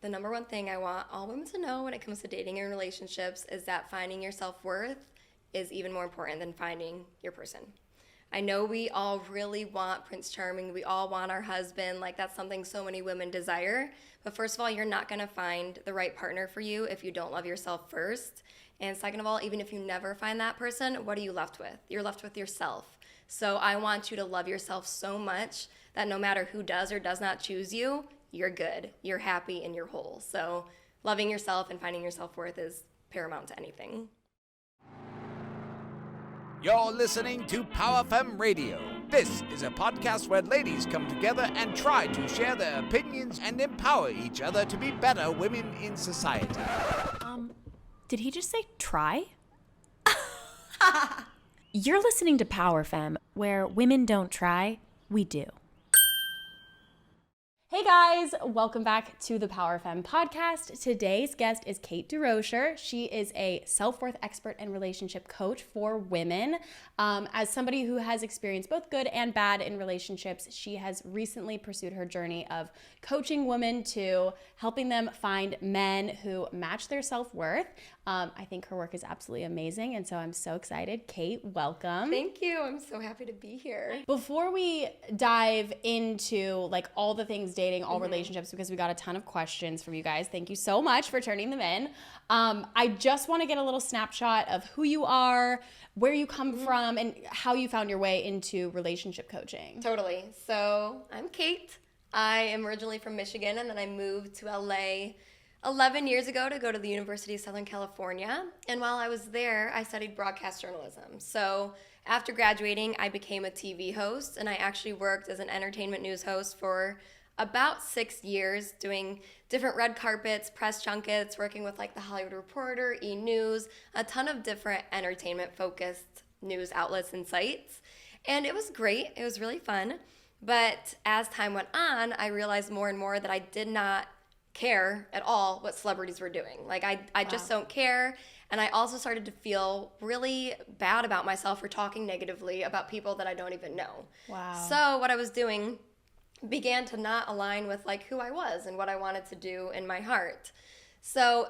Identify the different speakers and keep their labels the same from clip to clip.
Speaker 1: the number one thing I want all women to know when it comes to dating and relationships is that finding your self-worth is even more important than finding your person. I know we all really want Prince Charming. We all want our husband. Like, that's something so many women desire. But first of all, you're not going to find the right partner for you if you don't love yourself first. And second of all, even if you never find that person, what are you left with? You're left with yourself. So I want you to love yourself so much that no matter who does or does not choose you, you're good, you're happy, and you're whole. So loving yourself and finding your self-worth is paramount to anything.
Speaker 2: You're listening to Power Femme Radio. This is a podcast where ladies come together and try to share their opinions and empower each other to be better women in society.
Speaker 3: Did he just say try? You're listening to Power Femme, where women don't try, we do. Hey guys, welcome back to the Power Femme podcast. Today's guest is Kate Durocher. She is a self-worth expert and relationship coach for women. As somebody who has experienced both good and bad in relationships, she has recently pursued her journey of coaching women to helping them find men who match their self-worth. I think her work is absolutely amazing, and so I'm so excited. Kate, welcome.
Speaker 1: Thank you. I'm so happy to be here.
Speaker 3: Before we dive into like all the things dating, all relationships, because we got a ton of questions from you guys. Thank you so much for turning them in. I just want to get a little snapshot of who you are, where you come from, and how you found your way into relationship coaching.
Speaker 1: Totally. So I'm Kate. I am originally from Michigan, and then I moved to LA 11 years ago to go to the University of Southern California. And while I was there, I studied broadcast journalism. So after graduating, I became a TV host, and I actually worked as an entertainment news host for about 6 years, doing different red carpets, press junkets, working with like the Hollywood Reporter, E! News, a ton of different entertainment-focused news outlets and sites. And it was great. It was really fun. But as time went on, I realized more and more that I did not care at all what celebrities were doing. Like, I just don't care. And I also started to feel really bad about myself for talking negatively about people that I don't even know.
Speaker 3: Wow.
Speaker 1: So what I was doing began to not align with like who I was and what I wanted to do in my heart. So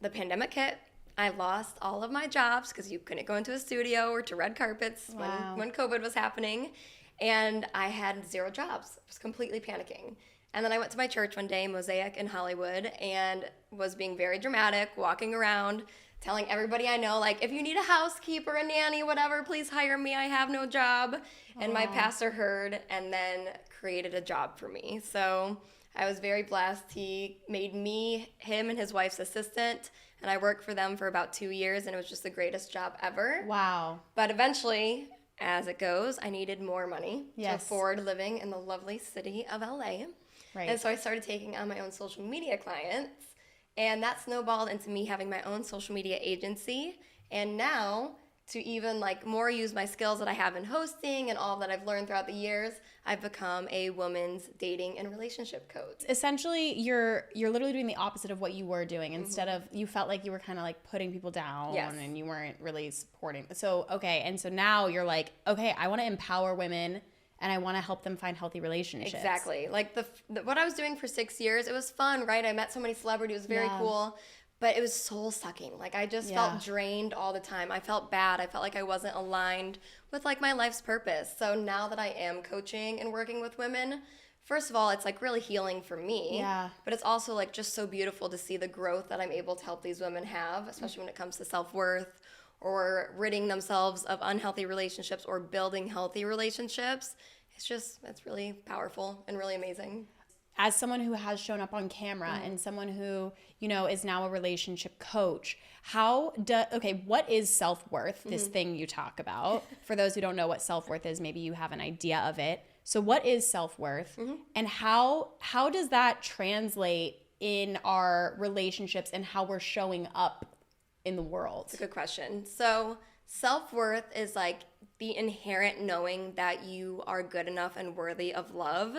Speaker 1: the pandemic hit. I lost all of my jobs because you couldn't go into a studio or to red carpets when COVID was happening. And I had 0 jobs. I was completely panicking. And then I went to my church one day, Mosaic in Hollywood, and was being very dramatic, walking around, telling everybody I know, like, if you need a housekeeper, a nanny, whatever, please hire me. I have no job. And my pastor heard and then created a job for me. So I was very blessed. He made me, him, and his wife's assistant, and I worked for them for about 2 years, and it was just the greatest job ever.
Speaker 3: Wow.
Speaker 1: But eventually, as it goes, I needed more money to afford living in the lovely city of LA.
Speaker 3: Right.
Speaker 1: And so I started taking on my own social media clients, and that snowballed into me having my own social media agency. And now, to even like more use my skills that I have in hosting and all that I've learned throughout the years, I've become a women's dating and relationship coach.
Speaker 3: Essentially, you're literally doing the opposite of what you were doing. Instead of, you felt like you were kind of like putting people down and you weren't really supporting. So, okay. And so now you're like, okay, I want to empower women and I want to help them find healthy relationships.
Speaker 1: Exactly. Like what I was doing for 6 years, it was fun, right? I met so many celebrities. It was very cool. But it was soul-sucking. Like, I just felt drained all the time. I felt bad. I felt like I wasn't aligned with, like, my life's purpose. So now that I am coaching and working with women, first of all, it's, like, really healing for me.
Speaker 3: Yeah.
Speaker 1: But it's also, like, just so beautiful to see the growth that I'm able to help these women have, especially when it comes to self-worth or ridding themselves of unhealthy relationships or building healthy relationships. It's really powerful and really amazing.
Speaker 3: As someone who has shown up on camera and someone who, you know, is now a relationship coach, what is self-worth, this thing you talk about? For those who don't know what self-worth is, maybe you have an idea of it. So what is self-worth and how does that translate in our relationships and how we're showing up in the world?
Speaker 1: It's a good question. So self-worth is like the inherent knowing that you are good enough and worthy of love.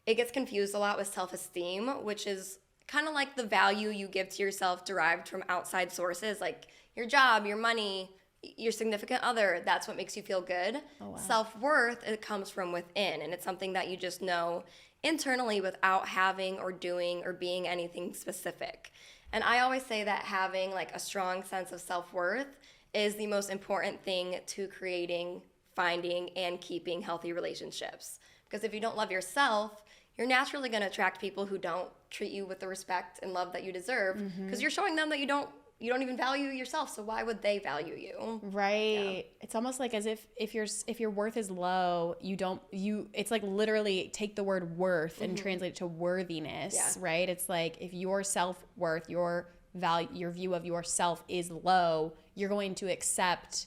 Speaker 1: It gets confused a lot with self-esteem, which is kind of like the value you give to yourself derived from outside sources, like your job, your money, your significant other. That's what makes you feel good. Oh, wow. Self-worth, it comes from within, and it's something that you just know internally without having or doing or being anything specific. And I always say that having like a strong sense of self-worth is the most important thing to creating, finding, and keeping healthy relationships. Because if you don't love yourself, you're naturally going to attract people who don't treat you with the respect and love that you deserve, because you're showing them that you don't even value yourself, so why would they value you?
Speaker 3: Right. Yeah. It's almost like as if your worth is low, it's like literally take the word worth and translate it to worthiness, right? It's like if your self-worth, your value, your view of yourself is low, you're going to accept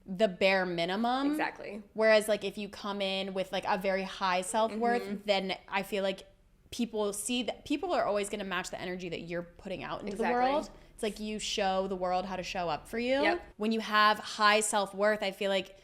Speaker 3: the bare minimum.
Speaker 1: Exactly.
Speaker 3: Whereas like if you come in with like a very high self-worth, then I feel like people see that people are always going to match the energy that you're putting out into the world. It's like you show the world how to show up for you.
Speaker 1: Yep.
Speaker 3: When you have high self-worth, I feel like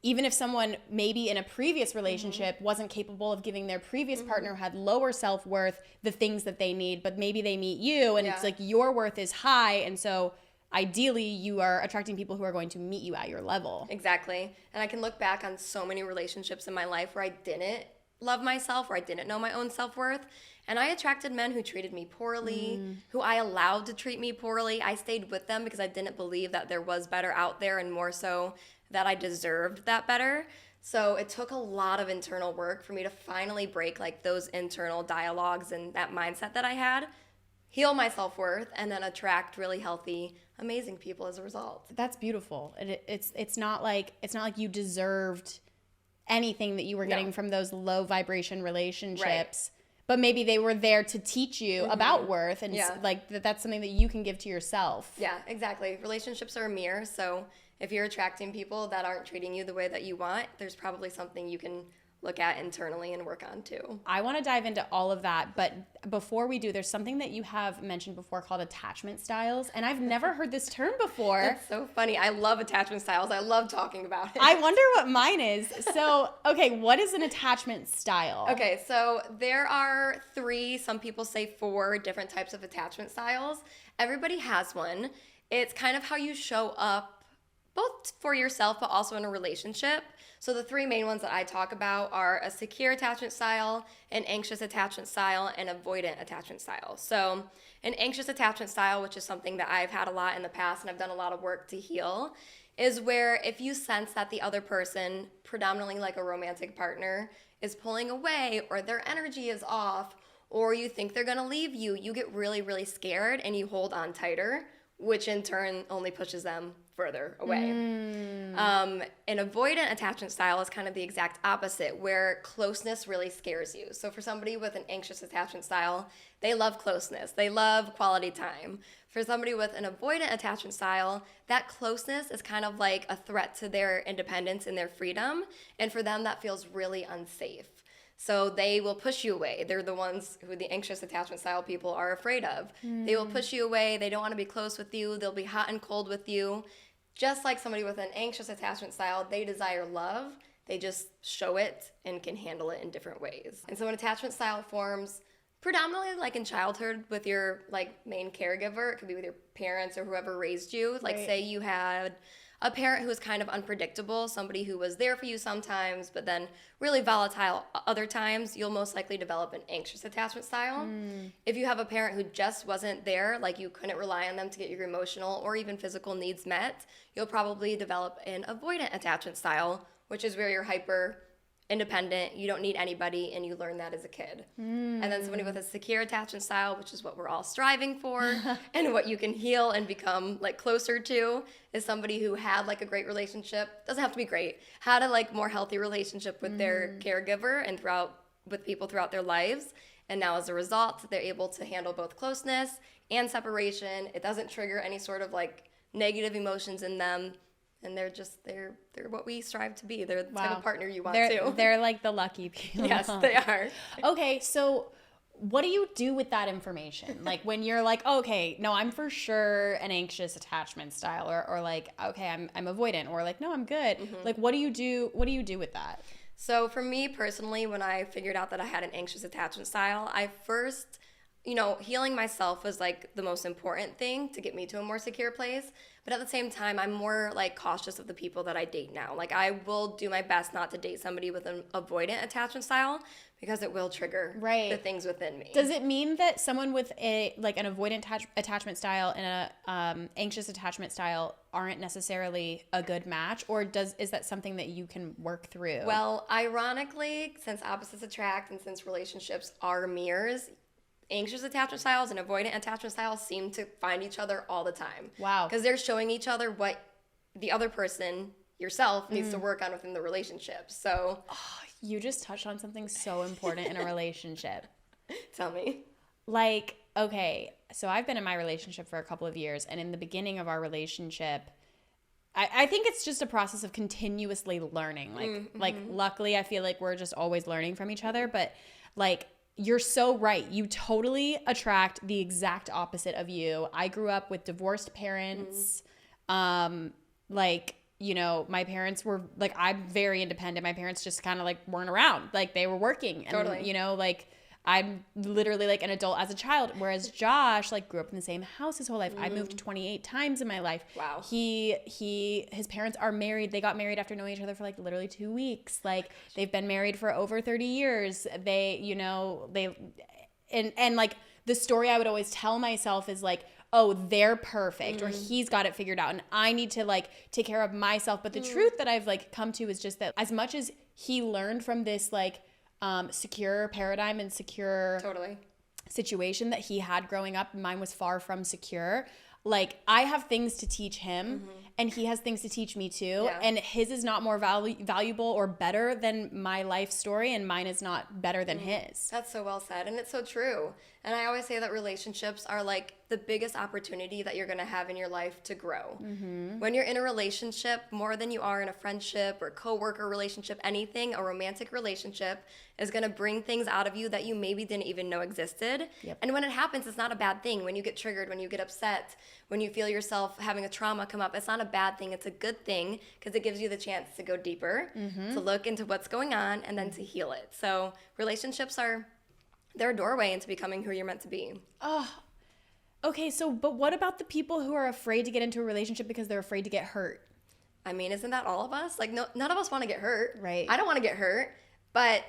Speaker 3: even if someone maybe in a previous relationship wasn't capable of giving their previous partner who had lower self-worth the things that they need, but maybe they meet you and it's like your worth is high, and so ideally you are attracting people who are going to meet you at your level.
Speaker 1: Exactly. And I can look back on so many relationships in my life where I didn't love myself, where I didn't know my own self-worth. And I attracted men who treated me poorly, who I allowed to treat me poorly. I stayed with them because I didn't believe that there was better out there, and more so that I deserved that better. So it took a lot of internal work for me to finally break like those internal dialogues and that mindset that I had, heal my self-worth, and then attract really healthy, amazing people as a result.
Speaker 3: That's beautiful. It's not like you deserved anything that you were getting from those low vibration relationships.
Speaker 1: Right.
Speaker 3: But maybe they were there to teach you about worth, and like that's something that you can give to yourself.
Speaker 1: Yeah, exactly. Relationships are a mirror, so if you're attracting people that aren't treating you the way that you want, there's probably something you can look at internally and work on too.
Speaker 3: I want to dive into all of that, but before we do, there's something that you have mentioned before called attachment styles, and I've never heard this term before.
Speaker 1: That's so funny. I love attachment styles. I love talking about it.
Speaker 3: I wonder what mine is. So, okay, what is an attachment style?
Speaker 1: Okay, so there are 3, some people say 4 different types of attachment styles. Everybody has one. It's kind of how you show up both for yourself but also in a relationship. So the 3 main ones that I talk about are a secure attachment style, an anxious attachment style, and avoidant attachment style. So an anxious attachment style, which is something that I've had a lot in the past and I've done a lot of work to heal, is where if you sense that the other person, predominantly like a romantic partner, is pulling away or their energy is off or you think they're going to leave you, you get really, really scared and you hold on tighter, which in turn only pushes them further away. An avoidant attachment style is kind of the exact opposite, where closeness really scares you. So for somebody with an anxious attachment style, they love closeness. They love quality time. For somebody with an avoidant attachment style, that closeness is kind of like a threat to their independence and their freedom. And for them, that feels really unsafe. So they will push you away. They're the ones who the anxious attachment style people are afraid of. They will push you away. They don't want to be close with you. They'll be hot and cold with you. Just like somebody with an anxious attachment style, they desire love. They just show it and can handle it in different ways. And so an attachment style forms predominantly like in childhood with your like main caregiver. It could be with your parents or whoever raised you. Like say you had a parent who was kind of unpredictable, somebody who was there for you sometimes, but then really volatile other times, you'll most likely develop an anxious attachment style. If you have a parent who just wasn't there, like you couldn't rely on them to get your emotional or even physical needs met, you'll probably develop an avoidant attachment style, which is where you're hyper independent, you don't need anybody, and you learn that as a kid. And then somebody with a secure attachment style, which is what we're all striving for, and what you can heal and become like closer to, is somebody who had like a great relationship, doesn't have to be great, had a like more healthy relationship with their caregiver and with people throughout their lives. And now as a result, they're able to handle both closeness and separation. It doesn't trigger any sort of like negative emotions in them. And they're what we strive to be. They're the type of partner you want to.
Speaker 3: They're like the lucky people.
Speaker 1: Yes, they are.
Speaker 3: Okay, so what do you do with that information? Like when you're like, okay, no, I'm for sure an anxious attachment style, or like, okay, I'm avoidant, or like, no, I'm good. Like, what do you do? What do you do with that?
Speaker 1: So for me personally, when I figured out that I had an anxious attachment style, I first, healing myself was like the most important thing to get me to a more secure place. But at the same time, I'm more like cautious of the people that I date now. Like I will do my best not to date somebody with an avoidant attachment style because it will trigger
Speaker 3: Right.
Speaker 1: the things within me.
Speaker 3: Does it mean that someone with an avoidant attachment style and a anxious attachment style aren't necessarily a good match, or is that something that you can work through?
Speaker 1: Well, ironically, since opposites attract and since relationships are mirrors, anxious attachment styles and avoidant attachment styles seem to find each other all the time.
Speaker 3: Wow.
Speaker 1: Because they're showing each other what the other person, yourself, needs to work on within the relationship. So
Speaker 3: You just touched on something so important in a relationship.
Speaker 1: tell me.
Speaker 3: Like, okay, so I've been in my relationship for a couple of years, and in the beginning of our relationship, I think it's just a process of continuously learning. Like luckily, I feel like we're just always learning from each other, but like, you're so right. You totally attract the exact opposite of you. I grew up with divorced parents. Like, you know, my parents were like, I'm very independent. My parents just kind of like weren't around. Like, they were working. And,
Speaker 1: Totally.
Speaker 3: you know, like, I'm literally like an adult as a child. Whereas Josh, like, grew up in the same house his whole life. I moved 28 times in my life.
Speaker 1: Wow.
Speaker 3: His parents are married. They got married after knowing each other for like literally 2 weeks. Like, they've been married for over 30 years. They, you know, and like, the story I would always tell myself is like, oh, they're perfect, or he's got it figured out, and I need to like take care of myself. But the truth that I've like come to is just that as much as he learned from this like secure paradigm and secure
Speaker 1: Totally.
Speaker 3: situation that he had growing up, mine was far from secure. Like, I have things to teach him, and he has things to teach me too.
Speaker 1: Yeah.
Speaker 3: And his is not more valuable or better than my life story, and mine is not better than his.
Speaker 1: That's so well said, and it's so true. And I always say that relationships are like the biggest opportunity that you're going to have in your life to grow. When you're in a relationship, more than you are in a friendship or coworker relationship, anything, a romantic relationship is going to bring things out of you that you maybe didn't even know existed.
Speaker 3: Yep.
Speaker 1: And when it happens, it's not a bad thing. When you get triggered, when you get upset, when you feel yourself having a trauma come up, it's not a bad thing. It's a good thing because it gives you the chance to go deeper, to look into what's going on, and then to heal it. So relationships they're a doorway into becoming who you're meant to be.
Speaker 3: Oh, okay. So, but what about the people who are afraid to get into a relationship because they're afraid to get hurt?
Speaker 1: I mean, isn't that all of us? Like, no, none of us want to get hurt.
Speaker 3: Right.
Speaker 1: I don't want to get hurt, but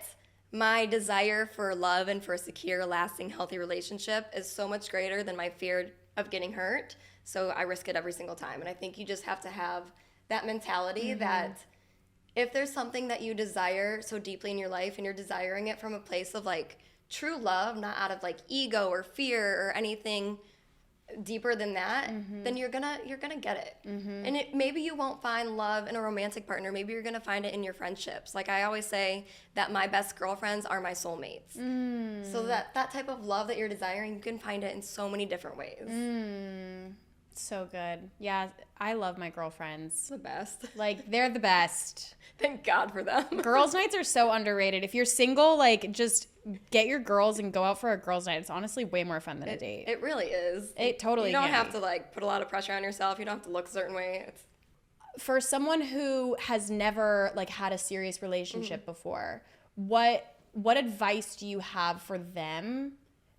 Speaker 1: my desire for love and for a secure, lasting, healthy relationship is so much greater than my fear of getting hurt. So I risk it every single time. And I think you just have to have that mentality that if there's something that you desire so deeply in your life and you're desiring it from a place of like true love, not out of like ego or fear or anything deeper than that, then you're gonna get it. And maybe you won't find love in a romantic partner. Maybe you're gonna find it in your friendships. Like I always say that my best girlfriends are my soulmates. So that type of love that you're desiring, you can find it in so many different ways.
Speaker 3: So good. Yeah, I love my girlfriends.
Speaker 1: The best.
Speaker 3: Like, they're the best.
Speaker 1: Thank God for them.
Speaker 3: Girls' nights are so underrated. If you're single, like, just get your girls and go out for a girls' night. It's honestly way more fun than a date.
Speaker 1: It really is.
Speaker 3: It totally
Speaker 1: You don't
Speaker 3: can
Speaker 1: have
Speaker 3: be.
Speaker 1: to like put a lot of pressure on yourself. You don't have to look a certain way.
Speaker 3: For someone who has never like had a serious relationship before, what advice do you have for them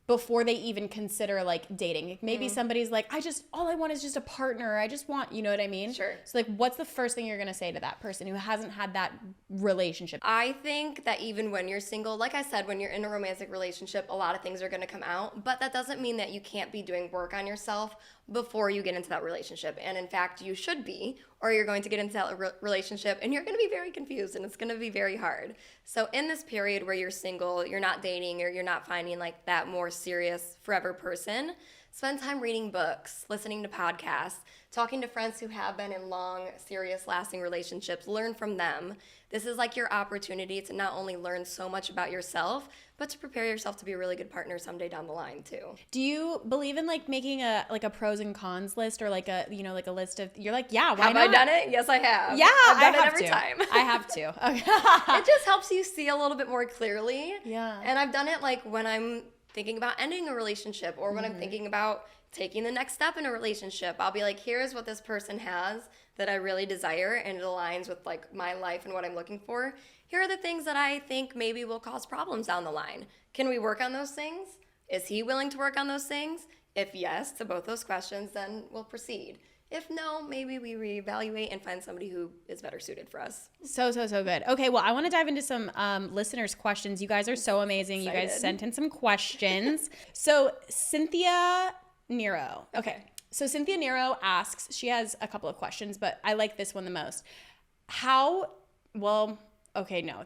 Speaker 3: before they even consider like dating? Maybe somebody's like, all I want is just a partner. I just want, you know what I mean?
Speaker 1: Sure.
Speaker 3: So like, what's the first thing you're going to say to that person who hasn't had that relationship?
Speaker 1: I think that even when you're single, like I said, when you're in a romantic relationship, a lot of things are going to come out, but that doesn't mean that you can't be doing work on yourself before you get into that relationship. And in fact, you should be, or you're going to get into that relationship and you're going to be very confused and it's going to be very hard. So in this period where you're single, you're not dating, or you're not finding like that more serious forever person, spend time reading books, listening to podcasts, talking to friends who have been in long, serious, lasting relationships. Learn from them. This is like your opportunity to not only learn so much about yourself, but to prepare yourself to be a really good partner someday down the line too.
Speaker 3: Do you believe in like making a pros and cons list, or like a, you know, like a list of, you're like, yeah, why
Speaker 1: Have
Speaker 3: not?
Speaker 1: I done it? Yes, I have.
Speaker 3: Yeah,
Speaker 1: I've done
Speaker 3: I
Speaker 1: it
Speaker 3: have
Speaker 1: every
Speaker 3: to.
Speaker 1: time.
Speaker 3: I have to. Okay.
Speaker 1: It just helps you see a little bit more clearly.
Speaker 3: Yeah.
Speaker 1: And I've done it like when I'm thinking about ending a relationship, or when I'm thinking about taking the next step in a relationship. I'll be like, here's what this person has that I really desire and it aligns with like my life and what I'm looking for. Here are the things that I think maybe will cause problems down the line. Can we work on those things? Is he willing to work on those things? If yes to both those questions, then we'll proceed. If no, maybe we reevaluate and find somebody who is better suited for us.
Speaker 3: So good. Okay, well, I want to dive into some listeners' questions. You guys are so amazing.
Speaker 1: Excited.
Speaker 3: You guys sent in some questions. So Cynthia Nero. Okay. So Cynthia Nero asks, she has a couple of questions, but I like this one the most.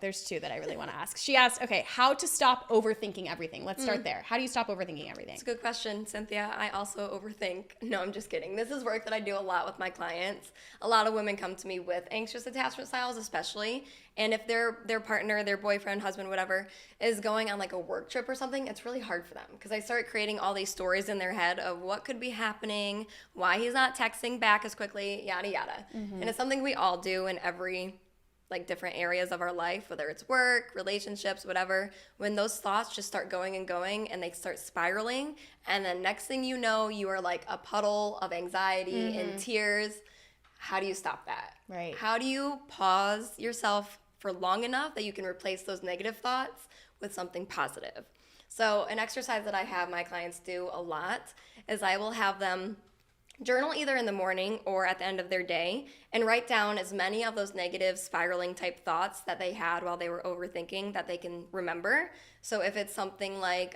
Speaker 3: There's two that I really want to ask. She asked, how to stop overthinking everything. Let's start there. How do you stop overthinking everything?
Speaker 1: It's a good question, Cynthia. I also overthink. No, I'm just kidding. This is work that I do a lot with my clients. A lot of women come to me with anxious attachment styles, especially. And if their partner, their boyfriend, husband, whatever, is going on like a work trip or something, it's really hard for them because I start creating all these stories in their head of what could be happening, why he's not texting back as quickly, yada, yada. Mm-hmm. And it's something we all do in every like different areas of our life, whether it's work, relationships, whatever, when those thoughts just start going and they start spiraling. And then next thing you know, you are like a puddle of anxiety and tears. How do you stop that?
Speaker 3: Right.
Speaker 1: How do you pause yourself for long enough that you can replace those negative thoughts with something positive? So an exercise that I have my clients do a lot is I will have them journal either in the morning or at the end of their day and write down as many of those negative spiraling type thoughts that they had while they were overthinking that they can remember. So if it's something like,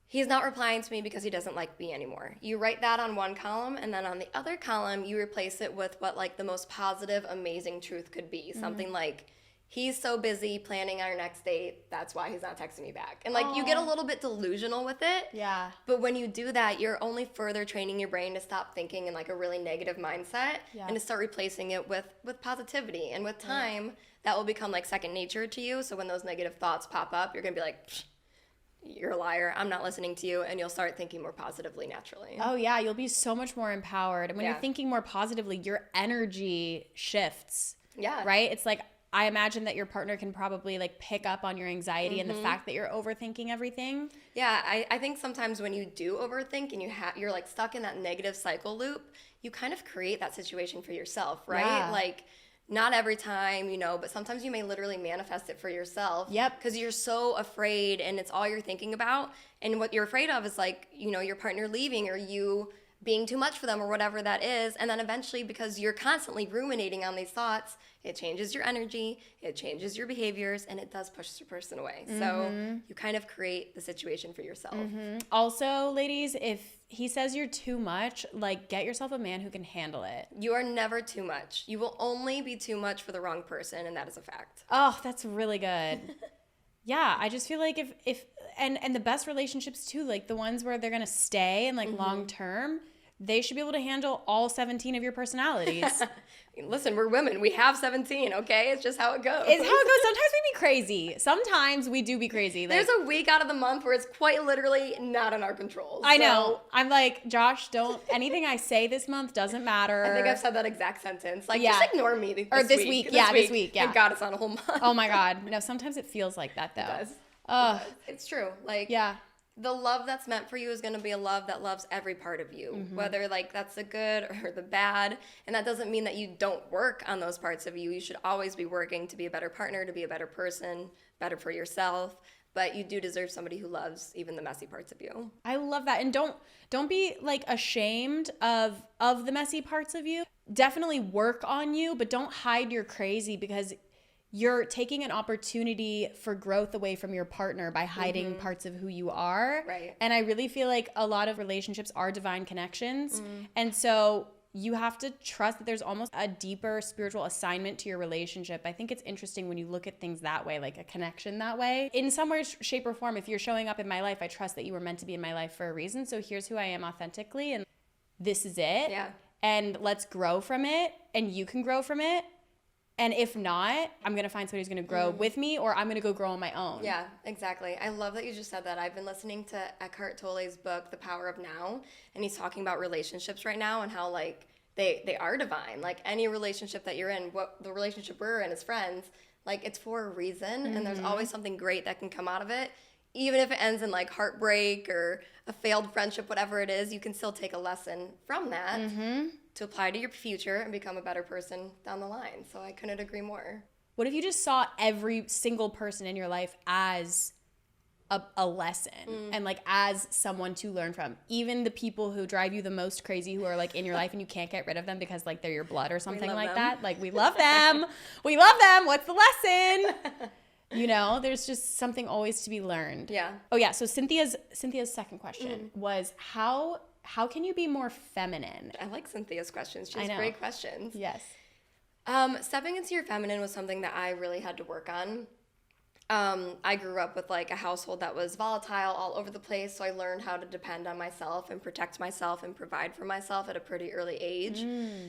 Speaker 1: he's not replying to me because he doesn't like me anymore, you write that on one column, and then on the other column, you replace it with what like the most positive, amazing truth could be. Something like, he's so busy planning our next date, that's why he's not texting me back. And like you get a little bit delusional with it.
Speaker 3: Yeah.
Speaker 1: But when you do that, you're only further training your brain to stop thinking in like a really negative mindset and to start replacing it with positivity. And with time, that will become like second nature to you. So when those negative thoughts pop up, you're going to be like, you're a liar, I'm not listening to you. And you'll start thinking more positively naturally.
Speaker 3: Oh yeah, you'll be so much more empowered. And when you're thinking more positively, your energy shifts.
Speaker 1: Yeah.
Speaker 3: Right? It's like, I imagine that your partner can probably like pick up on your anxiety and the fact that you're overthinking everything.
Speaker 1: Yeah, I think sometimes when you do overthink and you're like stuck in that negative cycle loop, you kind of create that situation for yourself, right?
Speaker 3: Yeah.
Speaker 1: Like not every time, but sometimes you may literally manifest it for yourself.
Speaker 3: Yep.
Speaker 1: Because you're so afraid and it's all you're thinking about. And what you're afraid of is like, your partner leaving or you being too much for them or whatever that is. And then eventually, because you're constantly ruminating on these thoughts, it changes your energy, it changes your behaviors, and it does push the person away. So you kind of create the situation for yourself.
Speaker 3: Also, ladies, if he says you're too much, like get yourself a man who can handle it.
Speaker 1: You are never too much. You will only be too much for the wrong person, and that is a fact.
Speaker 3: Oh, that's really good. Yeah, I just feel like if and the best relationships too, like the ones where they're going to stay and like long term, they should be able to handle all 17 of your personalities.
Speaker 1: Listen, we're women. We have 17, okay? It's just how it goes.
Speaker 3: It's how it goes. Sometimes we be crazy. Sometimes we do be crazy. Like,
Speaker 1: there's a week out of the month where it's quite literally not in our control.
Speaker 3: I know. I'm like, Josh, anything I say this month doesn't matter.
Speaker 1: I think I've said that exact sentence. Like, just ignore me this week.
Speaker 3: This week.
Speaker 1: Thank God it's not a whole month.
Speaker 3: Oh my God. No, sometimes it feels like that though.
Speaker 1: It does. It's true. Like, the love that's meant for you is going to be a love that loves every part of you, whether like that's the good or the bad. And that doesn't mean that you don't work on those parts of you. You should always be working to be a better partner, to be a better person, better for yourself. But you do deserve somebody who loves even the messy parts of you.
Speaker 3: I love that. And don't be like ashamed of the messy parts of you. Definitely work on you, but don't hide your crazy, because you're taking an opportunity for growth away from your partner by hiding parts of who you are.
Speaker 1: Right.
Speaker 3: And I really feel like a lot of relationships are divine connections. And so you have to trust that there's almost a deeper spiritual assignment to your relationship. I think it's interesting when you look at things that way, like a connection that way. In some way, shape, or form, if you're showing up in my life, I trust that you were meant to be in my life for a reason. So here's who I am authentically, and this is it.
Speaker 1: Yeah.
Speaker 3: And let's grow from it, and you can grow from it. And if not, I'm going to find somebody who's going to grow with me, or I'm going to go grow on my own.
Speaker 1: Yeah, exactly. I love that you just said that. I've been listening to Eckhart Tolle's book, The Power of Now, and he's talking about relationships right now and how, like, they are divine. Like, any relationship that you're in, what the relationship we're in as friends, like, it's for a reason, and there's always something great that can come out of it. Even if it ends in, like, heartbreak or a failed friendship, whatever it is, you can still take a lesson from that to apply to your future and become a better person down the line. So I couldn't agree more.
Speaker 3: What if you just saw every single person in your life as a lesson and like as someone to learn from. Even the people who drive you the most crazy, who are like in your life and you can't get rid of them because like they're your blood or something like
Speaker 1: them.
Speaker 3: that. Like we love them. We love them. What's the lesson? You know, there's just something always to be learned.
Speaker 1: Yeah.
Speaker 3: Oh yeah. So Cynthia's second question was how can you be more feminine?
Speaker 1: I like Cynthia's questions. She has great questions.
Speaker 3: Yes.
Speaker 1: Stepping into your feminine was something that I really had to work on. I grew up with like a household that was volatile all over the place, so I learned how to depend on myself and protect myself and provide for myself at a pretty early age.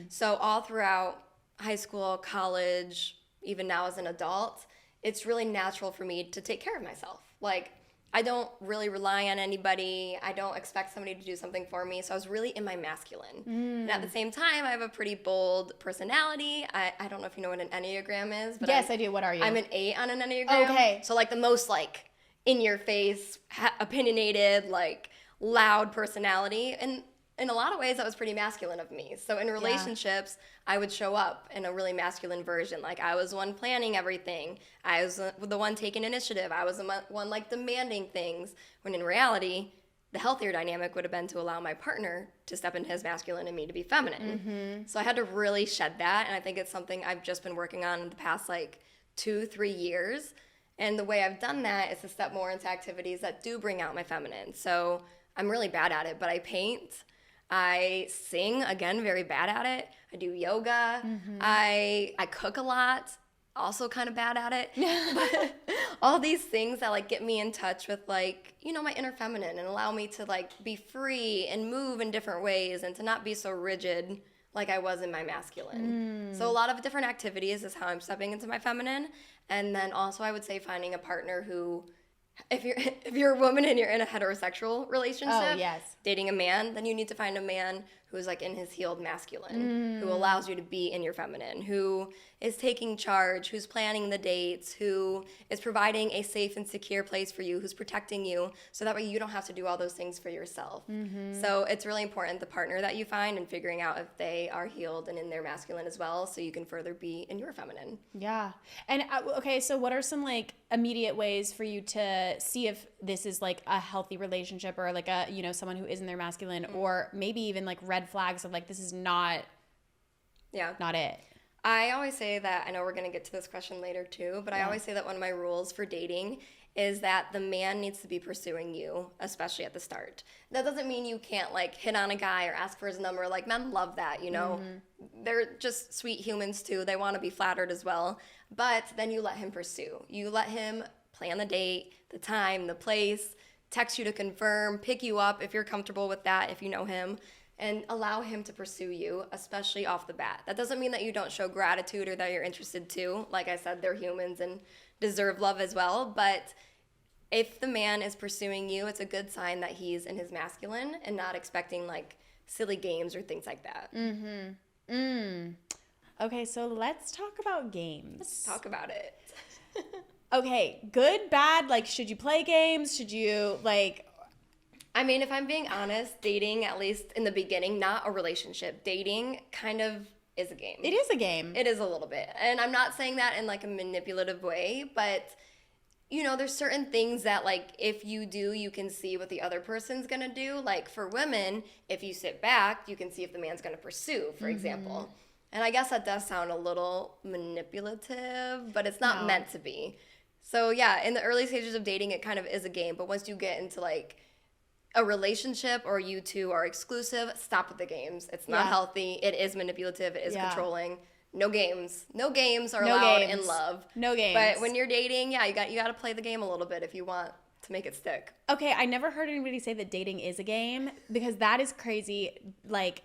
Speaker 1: So all throughout high school, college, even now as an adult, it's really natural for me to take care of myself. Like, I don't really rely on anybody. I don't expect somebody to do something for me. So I was really in my masculine. And at the same time, I have a pretty bold personality. I don't know if you know what an Enneagram is. But
Speaker 3: Yes, I do. What are you?
Speaker 1: I'm an 8 on an Enneagram.
Speaker 3: Okay.
Speaker 1: So like the most like in your face, opinionated, like loud personality. And in a lot of ways, that was pretty masculine of me. So in relationships, I would show up in a really masculine version. Like I was the one planning everything. I was the one taking initiative. I was the one like demanding things. When in reality, the healthier dynamic would have been to allow my partner to step into his masculine and me to be feminine. So I had to really shed that. And I think it's something I've just been working on in the past like 2-3 years. And the way I've done that is to step more into activities that do bring out my feminine. So I'm really bad at it, but I paint. I sing, again, very bad at it. I do yoga. I cook a lot, also kind of bad at it. But all these things that like get me in touch with like, you know, my inner feminine and allow me to like be free and move in different ways and to not be so rigid like I was in my masculine. So a lot of different activities is how I'm stepping into my feminine. And then also I would say finding a partner who, if you're a woman and you're in a heterosexual relationship, dating a man, then you need to find a man who's like in his healed masculine, who allows you to be in your feminine, who is taking charge, who's planning the dates, who is providing a safe and secure place for you, who's protecting you, so that way you don't have to do all those things for yourself. So it's really important the partner that you find and figuring out if they are healed and in their masculine as well, so you can further be in your feminine.
Speaker 3: Yeah. And okay, so what are some like immediate ways for you to see if this is like a healthy relationship or like a, you know, someone who is in their masculine, or maybe even like red flags of like, this is not it?
Speaker 1: I always say that, I know we're going to get to this question later too, but I always say that one of my rules for dating is that the man needs to be pursuing you, especially at the start. That doesn't mean you can't like hit on a guy or ask for his number. Like men love that, you know. They're just sweet humans too. They want to be flattered as well. But then you let him pursue. You let him plan the date, the time, the place, text you to confirm, pick you up if you're comfortable with that, if you know him, and allow him to pursue you, especially off the bat. That doesn't mean that you don't show gratitude or that you're interested too. Like I said, they're humans and deserve love as well. But if the man is pursuing you, it's a good sign that he's in his masculine and not expecting like silly games or things like that.
Speaker 3: Okay, so let's talk about games.
Speaker 1: Let's talk about it.
Speaker 3: Okay, good, bad, like should you play games? Should you like...
Speaker 1: I mean, if I'm being honest, dating, at least in the beginning, not a relationship, dating kind of is a game.
Speaker 3: It is a game.
Speaker 1: It is a little bit. And I'm not saying that in like a manipulative way, but you know, there's certain things that like if you do, you can see what the other person's gonna do. Like for women, if you sit back, you can see if the man's gonna pursue, for example. And I guess that does sound a little manipulative, but it's not meant to be. So yeah, in the early stages of dating, it kind of is a game. But once you get into like a relationship or you two are exclusive, stop with the games. It's not healthy. It is manipulative. It is controlling. No games. No games are allowed in love.
Speaker 3: No games.
Speaker 1: But when you're dating, you got to play the game a little bit if you want to make it stick.
Speaker 3: Okay, I never heard anybody say that dating is a game, because that is crazy. Like,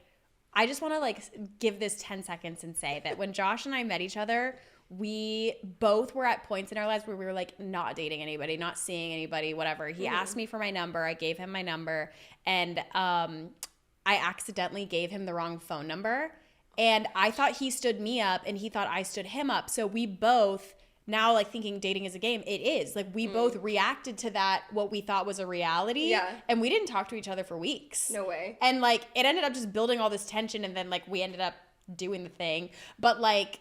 Speaker 3: I just want to like give this 10 seconds and say that when Josh and I met each other, we both were at points in our lives where we were like not dating anybody, not seeing anybody, whatever. He asked me for my number. I gave him my number, and I accidentally gave him the wrong phone number. And I thought he stood me up and he thought I stood him up. So we both now like thinking dating is a game. It is. Like we both reacted to that, what we thought was a reality.
Speaker 1: Yeah.
Speaker 3: And we didn't talk to each other for weeks.
Speaker 1: No way.
Speaker 3: And like it ended up just building all this tension, and then like we ended up doing the thing. But like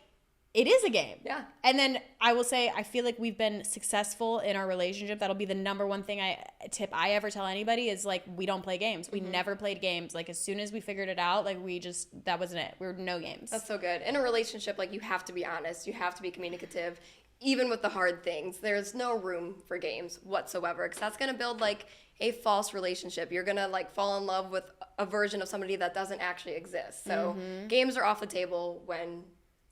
Speaker 3: It is a game.
Speaker 1: Yeah.
Speaker 3: And then I will say, I feel like we've been successful in our relationship. That'll be the number one tip I ever tell anybody is like, we don't play games. We never played games. Like as soon as we figured it out, like that wasn't it. We were no games.
Speaker 1: That's so good. In a relationship, like you have to be honest. You have to be communicative. Even with the hard things, there's no room for games whatsoever because that's going to build like a false relationship. You're going to like fall in love with a version of somebody that doesn't actually exist. So games are off the table when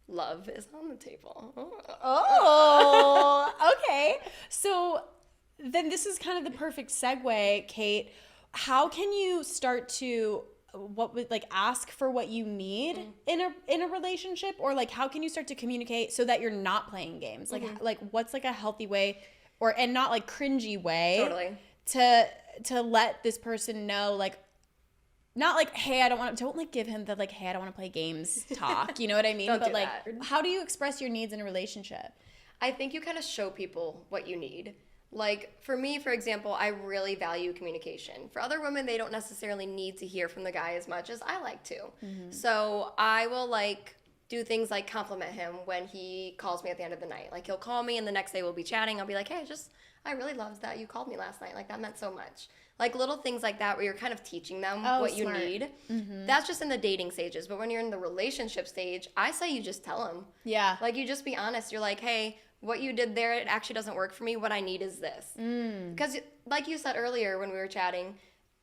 Speaker 1: love is on the table.
Speaker 3: Oh, okay. So then this is kind of the perfect segue, Kate. How can you start to ask for what you need in a relationship, or like how can you start to communicate so that you're not playing games? Like what's like a healthy way and not like cringy way
Speaker 1: Totally.
Speaker 3: to let this person know, like, not like, hey, don't like give him the like, hey, I don't want to play games talk. You know what I mean?
Speaker 1: Don't
Speaker 3: But
Speaker 1: do
Speaker 3: like,
Speaker 1: that.
Speaker 3: how do you express your needs in a relationship?
Speaker 1: I think you kind of show people what you need. Like for me, for example, I really value communication. For other women, they don't necessarily need to hear from the guy as much as I like to. So I will like do things like compliment him when he calls me at the end of the night. Like he'll call me and the next day we'll be chatting. I'll be like, hey, I really loved that you called me last night. Like that meant so much. Like little things like that where you're kind of teaching them what
Speaker 3: smart.
Speaker 1: you need. That's just in the dating stages. But when you're in the relationship stage, I say you just tell them.
Speaker 3: Yeah.
Speaker 1: Like you just be honest. You're like, hey, what you did there, it actually doesn't work for me. What I need is this. Because like you said earlier when we were chatting,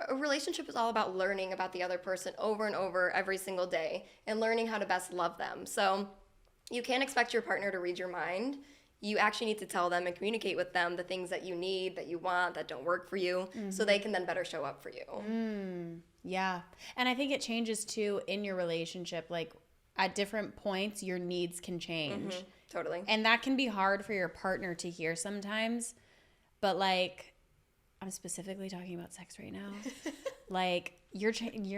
Speaker 1: a relationship is all about learning about the other person over and over every single day and learning how to best love them. So you can't expect your partner to read your mind. You actually need to tell them and communicate with them the things that you need, that you want, that don't work for you, so they can then better show up for you.
Speaker 3: Yeah. And I think it changes too in your relationship. Like at different points, your needs can change.
Speaker 1: Totally.
Speaker 3: And that can be hard for your partner to hear sometimes. But like, I'm specifically talking about sex right now. Like your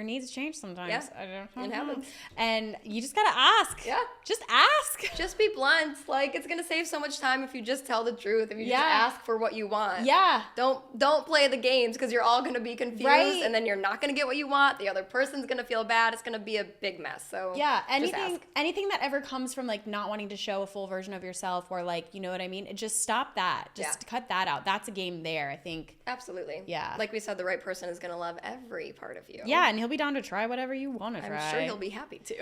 Speaker 3: needs change sometimes.
Speaker 1: Yeah,
Speaker 3: I don't know.
Speaker 1: it happens.
Speaker 3: And you just gotta ask.
Speaker 1: Yeah.
Speaker 3: Just ask.
Speaker 1: Just be blunt. Like it's gonna save so much time if you just tell the truth. If you just
Speaker 3: Yeah.
Speaker 1: ask for what you want.
Speaker 3: Yeah.
Speaker 1: Don't play the games because you're all gonna be confused,
Speaker 3: Right.
Speaker 1: and then you're not gonna get what you want. The other person's gonna feel bad. It's gonna be a big mess. So
Speaker 3: Yeah,
Speaker 1: just ask.
Speaker 3: anything that ever comes from like not wanting to show a full version of yourself, or like, you know what I mean? Just stop that. Just cut that out. That's a game there, I think.
Speaker 1: Absolutely.
Speaker 3: Yeah.
Speaker 1: Like we said, the right person is gonna love every part of you.
Speaker 3: Yeah, and he'll be down to try whatever you want to try.
Speaker 1: I'm sure he'll be happy to.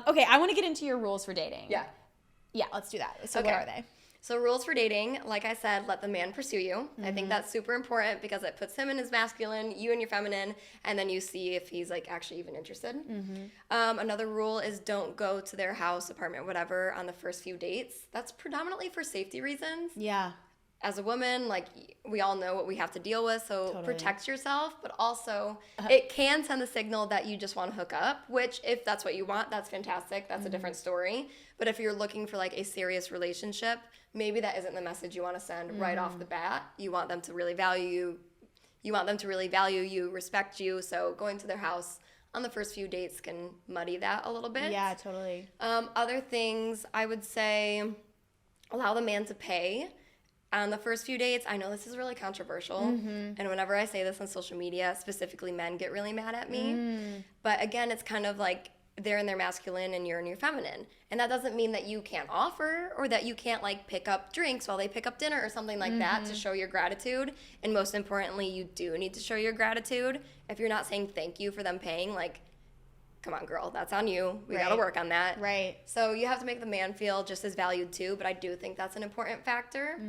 Speaker 3: Okay, I want to get into your rules for dating.
Speaker 1: Yeah.
Speaker 3: Yeah, let's do that. So
Speaker 1: Okay.
Speaker 3: what are they?
Speaker 1: So rules for dating, like I said, let the man pursue you. I think that's super important because it puts him in his masculine, you in your feminine, and then you see if he's like actually even interested. Another rule is don't go to their house, apartment, whatever on the first few dates. That's predominantly for safety reasons.
Speaker 3: Yeah.
Speaker 1: As a woman, like we all know what we have to deal with, so
Speaker 3: Totally.
Speaker 1: protect yourself, but also it can send the signal that you just want to hook up, which if that's what you want, that's fantastic. That's a different story. But if you're looking for like a serious relationship, maybe that isn't the message you want to send right off the bat. You want them to really value you. You want them to really value you, respect you. So going to their house on the first few dates can muddy that a little bit.
Speaker 3: Yeah, totally.
Speaker 1: Other things, I would say allow the man to pay. On the first few dates, I know this is really controversial, and whenever I say this on social media, specifically men get really mad at me. But again, it's kind of like they're in their masculine and you're in your feminine. And that doesn't mean that you can't offer or that you can't like pick up drinks while they pick up dinner or something like that to show your gratitude. And most importantly, you do need to show your gratitude. If you're not saying thank you for them paying, like, come on, girl, that's on you. We got to work on that.
Speaker 3: Right.
Speaker 1: So you have to make the man feel just as valued too, but I do think that's an important factor.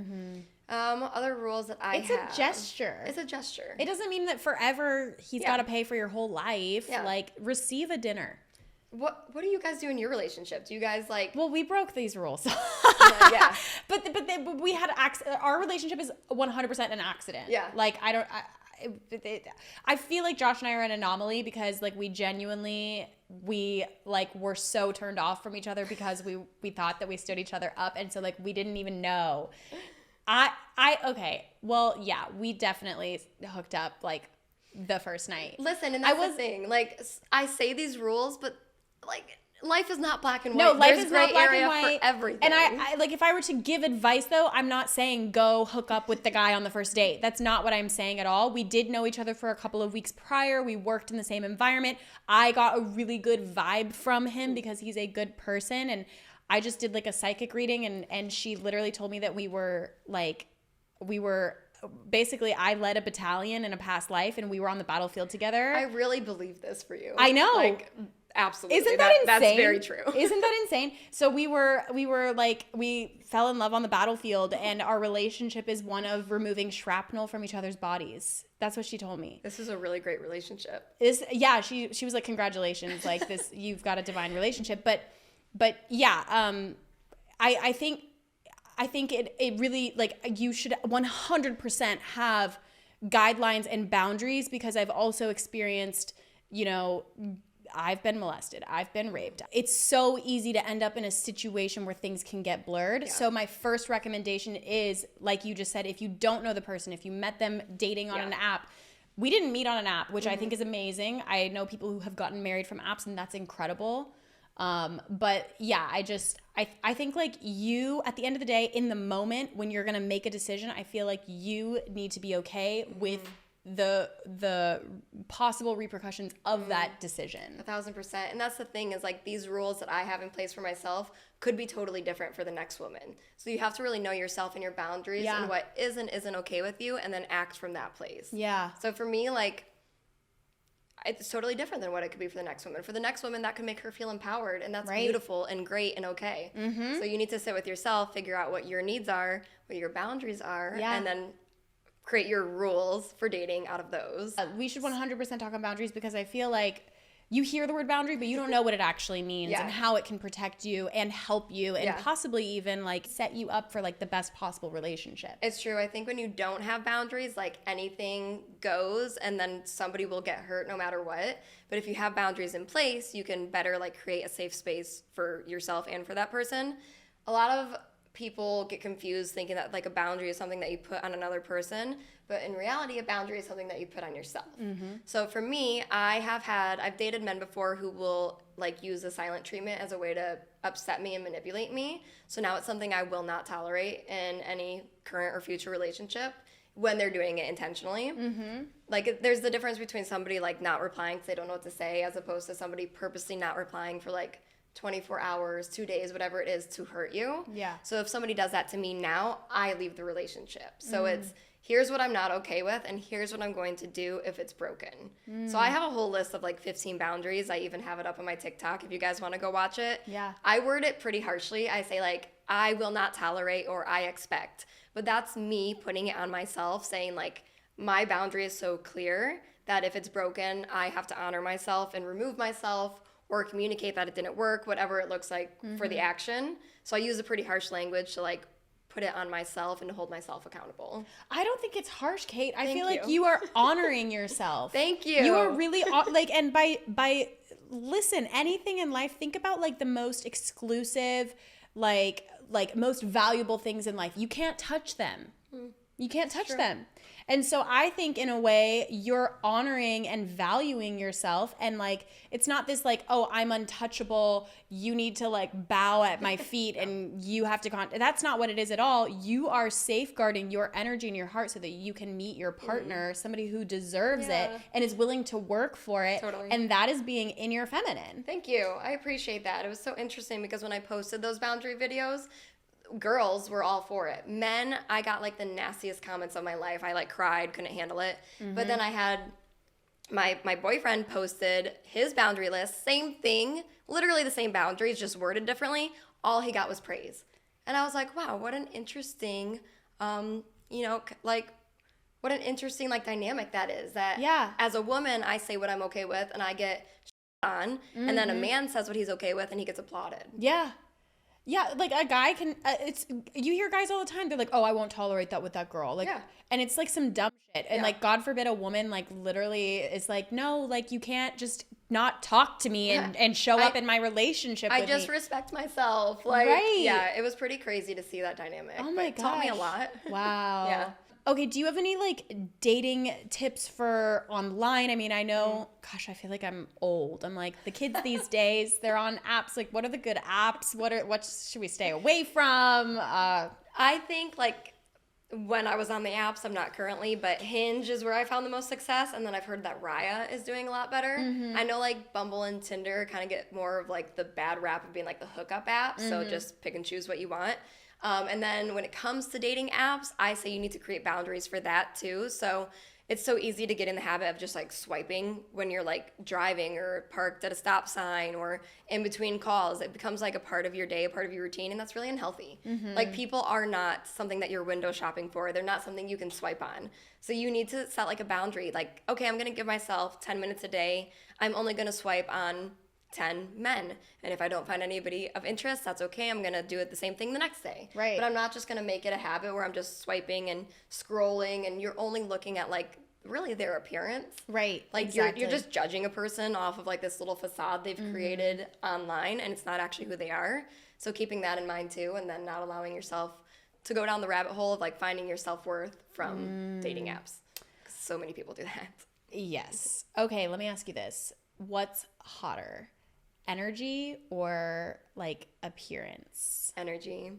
Speaker 1: Other rules that I have.
Speaker 3: It's a gesture.
Speaker 1: It's a gesture.
Speaker 3: It doesn't mean that forever he's got to pay for your whole life.
Speaker 1: Yeah.
Speaker 3: Like, receive a dinner.
Speaker 1: What do you guys do in your relationship? Do you guys like?
Speaker 3: Well, we broke these rules.
Speaker 1: Yeah.
Speaker 3: But we had our relationship is 100% an accident.
Speaker 1: Yeah.
Speaker 3: Like I feel like Josh and I are an anomaly because like we like were so turned off from each other because we thought that we stood each other up, and so like we didn't even know. Okay. Well, yeah, we definitely hooked up like the first night.
Speaker 1: Listen, and that's the thing. Like I say these rules, but like life is not black and white.
Speaker 3: No, life
Speaker 1: There's
Speaker 3: is not
Speaker 1: gray
Speaker 3: black
Speaker 1: area
Speaker 3: and white.
Speaker 1: for everything.
Speaker 3: And I like if I were to give advice though, I'm not saying go hook up with the guy on the first date. That's not what I'm saying at all. We did know each other for a couple of weeks prior. We worked in the same environment. I got a really good vibe from him because he's a good person, and I just did like a psychic reading, and she literally told me that we were basically, I led a battalion in a past life, and we were on the battlefield together.
Speaker 1: I really believe this for you.
Speaker 3: I know.
Speaker 1: Like, absolutely.
Speaker 3: Isn't that insane?
Speaker 1: That's very true.
Speaker 3: Isn't that insane? So we fell in love on the battlefield, and our relationship is one of removing shrapnel from each other's bodies. That's what she told me.
Speaker 1: This is a really great relationship.
Speaker 3: She was like, congratulations, like this, you've got a divine relationship. But yeah, I think it really, like, you should 100% have guidelines and boundaries, because I've also experienced, I've been molested, I've been raped. It's so easy to end up in a situation where things can get blurred. Yeah. So my first recommendation is, like you just said, if you don't know the person, if you met them dating on an app, we didn't meet on an app, which I think is amazing. I know people who have gotten married from apps, and that's incredible. But yeah, I think like you, at the end of the day, in the moment when you're going to make a decision, I feel like you need to be okay with the possible repercussions of that decision.
Speaker 1: 1,000%. And that's the thing, is like, these rules that I have in place for myself could be totally different for the next woman. So you have to really know yourself and your boundaries and what isn't okay with you, and then act from that place. Yeah. So for me, like, it's totally different than what it could be for the next woman. For the next woman, that could make her feel empowered, and that's beautiful and great and okay. So you need to sit with yourself, figure out what your needs are, what your boundaries are, and then create your rules for dating out of those.
Speaker 3: We should 100% talk on boundaries, because I feel like you hear the word boundary, but you don't know what it actually means and how it can protect you and help you and possibly even like set you up for like the best possible relationship.
Speaker 1: It's true. I think when you don't have boundaries, like, anything goes, and then somebody will get hurt no matter what. But if you have boundaries in place, you can better like create a safe space for yourself and for that person. A lot of people get confused thinking that like a boundary is something that you put on another person, but in reality, a boundary is something that you put on yourself. So for me, I've dated men before who will like use the silent treatment as a way to upset me and manipulate me. So now it's something I will not tolerate in any current or future relationship when they're doing it intentionally. Like, there's the difference between somebody like not replying because they don't know what to say, as opposed to somebody purposely not replying for like 24 hours, 2 days, whatever it is, to hurt you. Yeah. So if somebody does that to me now, I leave the relationship. So it's, here's what I'm not okay with, and here's what I'm going to do if it's broken. So I have a whole list of like 15 boundaries. I even have it up on my TikTok if you guys want to go watch it. Yeah. I word it pretty harshly. I say like, I will not tolerate, or I expect. But that's me putting it on myself, saying like, my boundary is so clear that if it's broken, I have to honor myself and remove myself, or communicate that it didn't work, whatever it looks like for the action. So I use a pretty harsh language to like put it on myself and to hold myself accountable.
Speaker 3: I don't think it's harsh, Kate. I feel like you are honoring yourself.
Speaker 1: Thank you.
Speaker 3: You are really like, and by listen, anything in life, think about like the most exclusive, like most valuable things in life. You can't touch them. You can't touch them. And so I think in a way you're honoring and valuing yourself, and like, it's not this like, oh, I'm untouchable, you need to like bow at my feet and you have to that's not what it is at all. You are safeguarding your energy and your heart so that you can meet your partner, somebody who deserves it and is willing to work for it. Totally. And that is being in your feminine.
Speaker 1: Thank you. I appreciate that. It was so interesting because when I posted those boundary videos, girls were all for it. Men, I got like the nastiest comments of my life. I like cried, couldn't handle it. But then I had my boyfriend posted his boundary list, same thing, literally the same boundaries, just worded differently. All he got was praise. And I was like, wow, what an interesting, like, what an interesting like dynamic that is. That as a woman, I say what I'm okay with and I get on, and then a man says what he's okay with and he gets applauded.
Speaker 3: Yeah. Yeah, like a guy can, you hear guys all the time, they're like, oh, I won't tolerate that with that girl. Like, and it's like some dumb shit. And like, God forbid a woman like literally is like, no, like you can't just not talk to me and show up in my relationship with me.
Speaker 1: I just respect myself. Like, yeah, it was pretty crazy to see that dynamic.
Speaker 3: Oh my gosh.
Speaker 1: It taught me a lot.
Speaker 3: Wow. Yeah. Okay, do you have any like dating tips for online? I mean, I know, gosh, I feel like I'm old. I'm like, the kids these days, they're on apps. Like, what are the good apps? What should we stay away from?
Speaker 1: I think like when I was on the apps. I'm not currently, but Hinge is where I found the most success. And then I've heard that Raya is doing a lot better. I know like Bumble and Tinder kind of get more of like the bad rap of being like the hookup app. So just pick and choose what you want. And then when it comes to dating apps, I say you need to create boundaries for that too. So it's so easy to get in the habit of just like swiping when you're like driving or parked at a stop sign or in between calls. It becomes like a part of your day, a part of your routine, and that's really unhealthy. Like people are not something that you're window shopping for. They're not something you can swipe on. So you need to set like a boundary. Like, okay, I'm gonna give myself 10 minutes a day. I'm only gonna swipe on 10 men. And if I don't find anybody of interest, that's okay. I'm going to do it the same thing the next day.
Speaker 3: Right.
Speaker 1: But I'm not just going to make it a habit where I'm just swiping and scrolling and you're only looking at like really their appearance.
Speaker 3: Right.
Speaker 1: Like
Speaker 3: exactly.
Speaker 1: you're just judging a person off of like this little facade they've created online and it's not actually who they are. So keeping that in mind too, and then not allowing yourself to go down the rabbit hole of like finding your self-worth from dating apps. 'Cause so many people do that.
Speaker 3: Yes. Okay, let me ask you this. What's hotter? Energy or like appearance?
Speaker 1: Energy.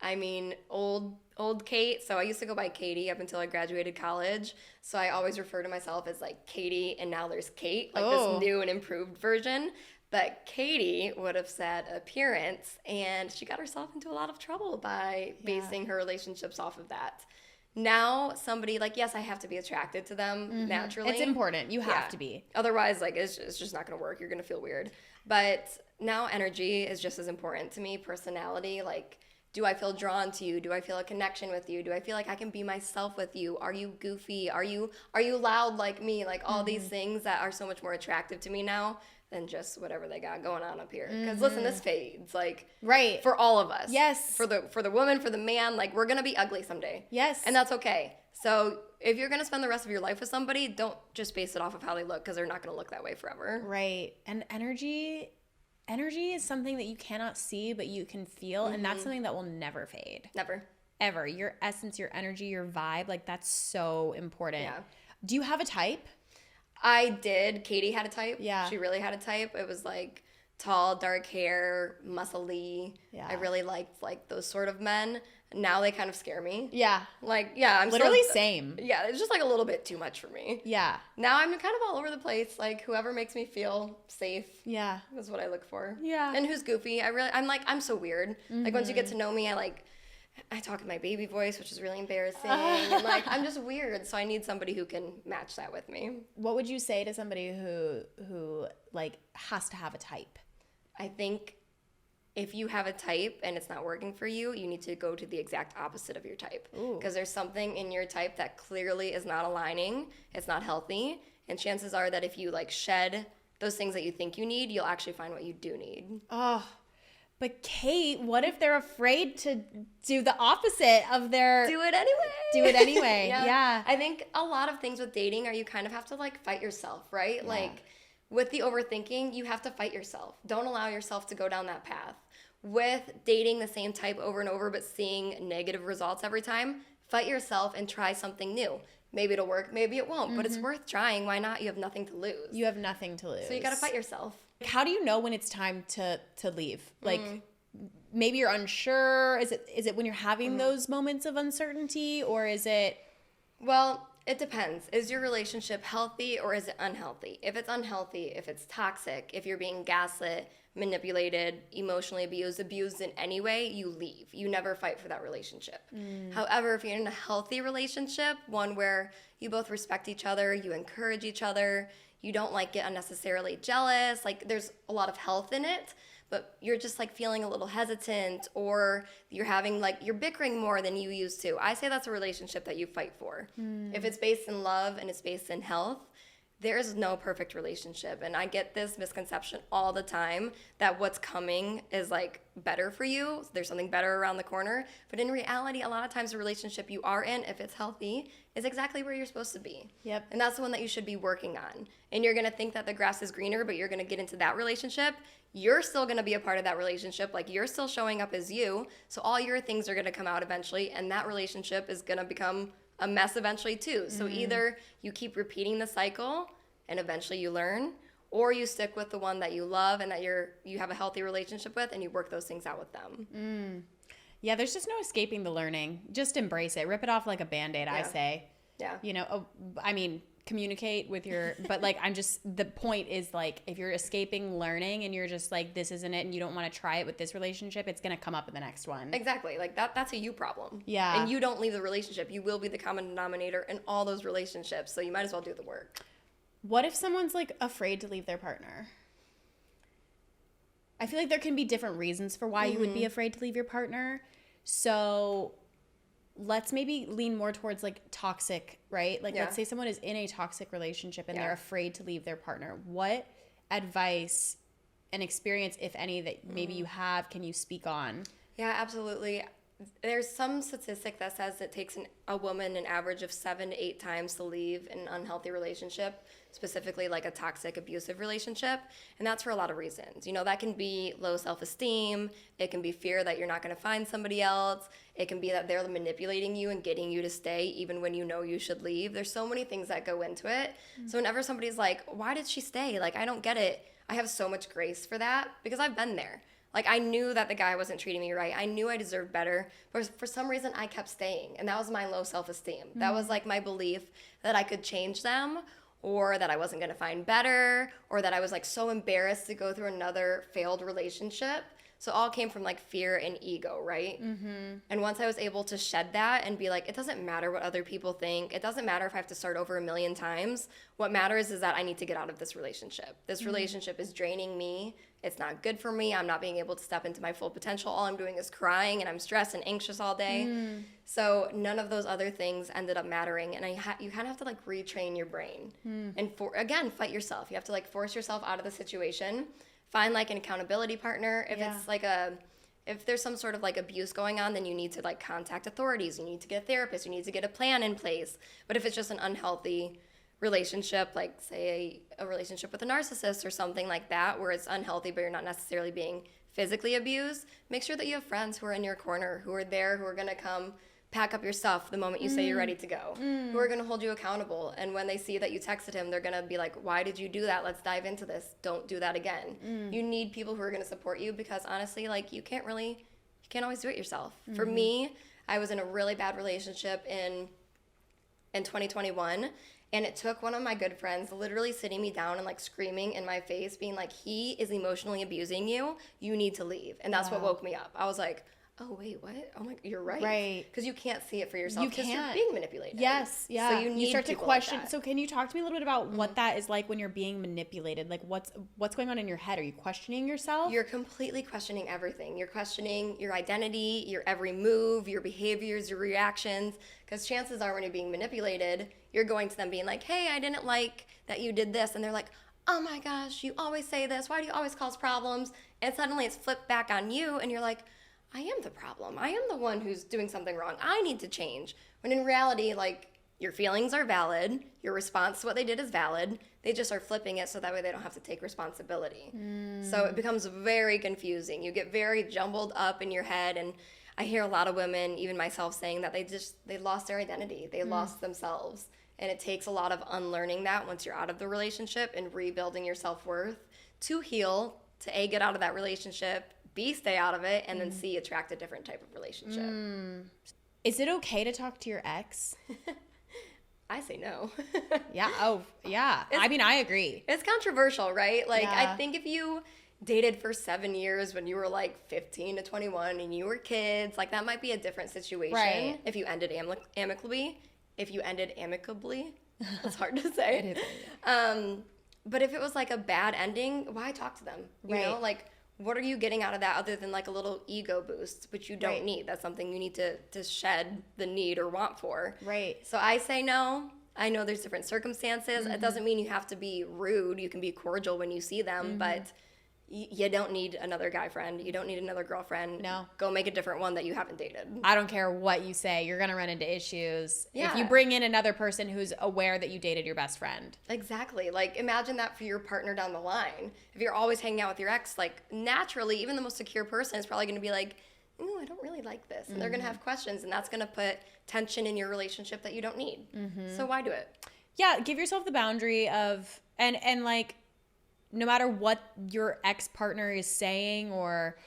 Speaker 1: I mean, old Kate. So I used to go by Katie up until I graduated college. So I always refer to myself as like Katie, and now there's Kate, like this new and improved version. But Katie would have said appearance, and she got herself into a lot of trouble by basing her relationships off of that. Now somebody like, yes, I have to be attracted to them naturally.
Speaker 3: It's important. You have to be.
Speaker 1: Otherwise, like, it's just not going to work. You're going to feel weird. But now energy is just as important to me. Personality, like, do I feel drawn to you? Do I feel a connection with you? Do I feel like I can be myself with you? Are you goofy? Are you loud like me? Like all these things that are so much more attractive to me now than just whatever they got going on up here. Because listen, this fades, like,
Speaker 3: Right.
Speaker 1: for all of us.
Speaker 3: Yes.
Speaker 1: For the woman, for the man, like, we're gonna be ugly someday.
Speaker 3: Yes.
Speaker 1: And that's okay. So if you're gonna spend the rest of your life with somebody, don't just base it off of how they look, because they're not gonna look that way forever.
Speaker 3: Right. And energy is something that you cannot see, but you can feel, and that's something that will never fade.
Speaker 1: Never.
Speaker 3: Ever. Your essence, your energy, your vibe, like that's so important.
Speaker 1: Yeah.
Speaker 3: Do you have a type?
Speaker 1: I did. Katie had a type.
Speaker 3: Yeah.
Speaker 1: She really had a type. It was like tall, dark hair, muscly.
Speaker 3: Yeah.
Speaker 1: I really liked like those sort of men. Now they kind of scare me.
Speaker 3: Yeah.
Speaker 1: Like, yeah, I'm
Speaker 3: Literally
Speaker 1: sort of,
Speaker 3: same.
Speaker 1: Yeah, it's just like a little bit too much for me.
Speaker 3: Yeah.
Speaker 1: Now I'm kind of all over the place. Like, whoever makes me feel safe
Speaker 3: Yeah.
Speaker 1: is what I look for.
Speaker 3: Yeah.
Speaker 1: And who's goofy. I'm so weird. Like, once you get to know me, I talk in my baby voice, which is really embarrassing. And like, I'm just weird. So I need somebody who can match that with me.
Speaker 3: What would you say to somebody who like has to have a type?
Speaker 1: I think if you have a type and it's not working for you, you need to go to the exact opposite of your type. Because there's something in your type that clearly is not aligning. It's not healthy. And chances are that if you like shed those things that you think you need, you'll actually find what you do need.
Speaker 3: Oh, but Kate, what if they're afraid to do the opposite of their...
Speaker 1: Do it anyway.
Speaker 3: Do it anyway. Yeah.
Speaker 1: I think a lot of things with dating are you kind of have to like fight yourself, right? Yeah. Like with the overthinking, you have to fight yourself. Don't allow yourself to go down that path. With dating the same type over and over but seeing negative results every time, fight yourself and try something new. Maybe it'll work, maybe it won't, but it's worth trying. Why not? You have nothing to lose.
Speaker 3: You have nothing to lose.
Speaker 1: So you got to fight yourself.
Speaker 3: How do you know when it's time to leave? Like maybe you're unsure. Is it when you're having those moments of uncertainty, or is it...
Speaker 1: Well, it depends. Is your relationship healthy or is it unhealthy? If it's unhealthy, if it's toxic, if you're being gaslit, manipulated, emotionally abused in any way, you leave. You never fight for that relationship. However, if you're in a healthy relationship, one where you both respect each other, you encourage each other, you don't like get unnecessarily jealous, like there's a lot of health in it, but you're just like feeling a little hesitant, or you're having like, you're bickering more than you used to. I say that's a relationship that you fight for. If it's based in love and it's based in health, there is no perfect relationship. And I get this misconception all the time that what's coming is like better for you. There's something better around the corner. But in reality, a lot of times the relationship you are in, if it's healthy, is exactly where you're supposed to be.
Speaker 3: Yep.
Speaker 1: And that's the one that you should be working on. And you're going to think that the grass is greener, but you're going to get into that relationship. You're still going to be a part of that relationship. Like, you're still showing up as you. So all your things are going to come out eventually. And that relationship is going to become a mess eventually too. So either you keep repeating the cycle and eventually you learn, or you stick with the one that you love and that you have a healthy relationship with, and you work those things out with them.
Speaker 3: Yeah, there's just no escaping the learning. Just embrace it. Rip it off like a Band-Aid, I say.
Speaker 1: Yeah.
Speaker 3: You know, I mean, communicate with your, but like, the point is like, if you're escaping learning and you're just like, this isn't it, and you don't want to try it with this relationship, it's going to come up in the next one.
Speaker 1: Exactly. Like that's a you problem.
Speaker 3: Yeah.
Speaker 1: And you don't leave the relationship. You will be the common denominator in all those relationships. So you might as well do the work.
Speaker 3: What if someone's like afraid to leave their partner? I feel like there can be different reasons for why you would be afraid to leave your partner. So let's maybe lean more towards like toxic, right? Like let's say someone is in a toxic relationship and they're afraid to leave their partner. What advice and experience, if any, that maybe you have, can you speak on?
Speaker 1: Yeah, absolutely. There's some statistic that says it takes a woman an average of 7 to 8 times to leave an unhealthy relationship, specifically like a toxic, abusive relationship. And that's for a lot of reasons. You know, that can be low self-esteem. It can be fear that you're not going to find somebody else. It can be that they're manipulating you and getting you to stay even when you know you should leave. There's so many things that go into it. So whenever somebody's like, why did she stay? Like, I don't get it. I have so much grace for that because I've been there. Like, I knew that the guy wasn't treating me right. I knew I deserved better. But for some reason, I kept staying. And that was my low self-esteem. That was, like, my belief that I could change them, or that I wasn't going to find better, or that I was, like, so embarrassed to go through another failed relationship. So it all came from, like, fear and ego, right? And once I was able to shed that and be like, it doesn't matter what other people think. It doesn't matter if I have to start over 1,000,000 times. What matters is that I need to get out of this relationship. This relationship is draining me. It's not good for me. I'm not being able to step into my full potential. All I'm doing is crying, and I'm stressed and anxious all day. So none of those other things ended up mattering. And you kind of have to, like, retrain your brain. And, again, fight yourself. You have to, like, force yourself out of the situation. Find, like, an accountability partner. If it's, like, if there's some sort of, like, abuse going on, then you need to, like, contact authorities. You need to get a therapist. You need to get a plan in place. But if it's just an unhealthy relationship, like, say, a relationship with a narcissist or something like that, where it's unhealthy but you're not necessarily being physically abused, make sure that you have friends who are in your corner, who are there, who are going to come pack up your stuff the moment you say you're ready to go, who are going to hold you accountable. And when they see that you texted him, they're going to be like, why did you do that? Let's dive into this. Don't do that again. You need people who are going to support you, because honestly, like, you can't always do it yourself. For me, I was in a really bad relationship in 2021, and it took one of my good friends literally sitting me down and, like, screaming in my face, being like, he is emotionally abusing you. You need to leave. And that's what woke me up. I was like, oh, wait, what? Oh, my, you're right.
Speaker 3: Right.
Speaker 1: Because you can't see it for yourself.
Speaker 3: You can't.
Speaker 1: You're being manipulated.
Speaker 3: Yes, yeah.
Speaker 1: So you need
Speaker 3: start to
Speaker 1: people
Speaker 3: question.
Speaker 1: like that.
Speaker 3: So can you talk to me a little bit about what that is like when you're being manipulated? Like, what's going on in your head? Are you questioning yourself?
Speaker 1: You're completely questioning everything. You're questioning your identity, your every move, your behaviors, your reactions. Because chances are when you're being manipulated, you're going to them being like, hey, I didn't like that you did this. And they're like, oh my gosh, you always say this. Why do you always cause problems? And suddenly it's flipped back on you, and you're like, I am the problem. I am the one who's doing something wrong. I need to change. When in reality, like, your feelings are valid. Your response to what they did is valid. They just are flipping it so that way they don't have to take responsibility. So it becomes very confusing. You get very jumbled up in your head. And I hear a lot of women, even myself, saying that they lost their identity. They lost themselves. And it takes a lot of unlearning that once you're out of the relationship and rebuilding your self-worth to heal, to A, get out of that relationship, B, stay out of it, and then C, attract a different type of relationship.
Speaker 3: Is it okay to talk to your ex?
Speaker 1: I say no.
Speaker 3: Yeah. Oh, yeah. I mean, I agree.
Speaker 1: It's controversial, right? Like,
Speaker 3: Yeah.
Speaker 1: I think if you dated for 7 years when you were like 15 to 21 and you were kids, like, that might be a different situation.
Speaker 3: Right.
Speaker 1: If you ended amicably. If you ended amicably. It's hard to say.
Speaker 3: It is.
Speaker 1: But if it was like a bad ending, why talk to them? You
Speaker 3: Right.
Speaker 1: know, like, what are you getting out of that other than like a little ego boost, which you don't
Speaker 3: Right.
Speaker 1: need? That's something you need to shed the need or want for.
Speaker 3: Right.
Speaker 1: So I say no. I know there's different circumstances. It doesn't mean you have to be rude. You can be cordial when you see them, but you don't need another guy friend. You don't need another girlfriend.
Speaker 3: No.
Speaker 1: Go make a different one that you haven't dated.
Speaker 3: I don't care what you say. You're going to run into issues.
Speaker 1: Yeah.
Speaker 3: If you bring in another person who's aware that you dated your best friend.
Speaker 1: Exactly. Like, imagine that for your partner down the line. If you're always hanging out with your ex, like, naturally, even the most secure person is probably going to be like, ooh, I don't really like this. And they're going to have questions, and that's going to put tension in your relationship that you don't need. So why do it?
Speaker 3: Yeah, give yourself the boundary of, and like, no matter what your ex-partner is saying or,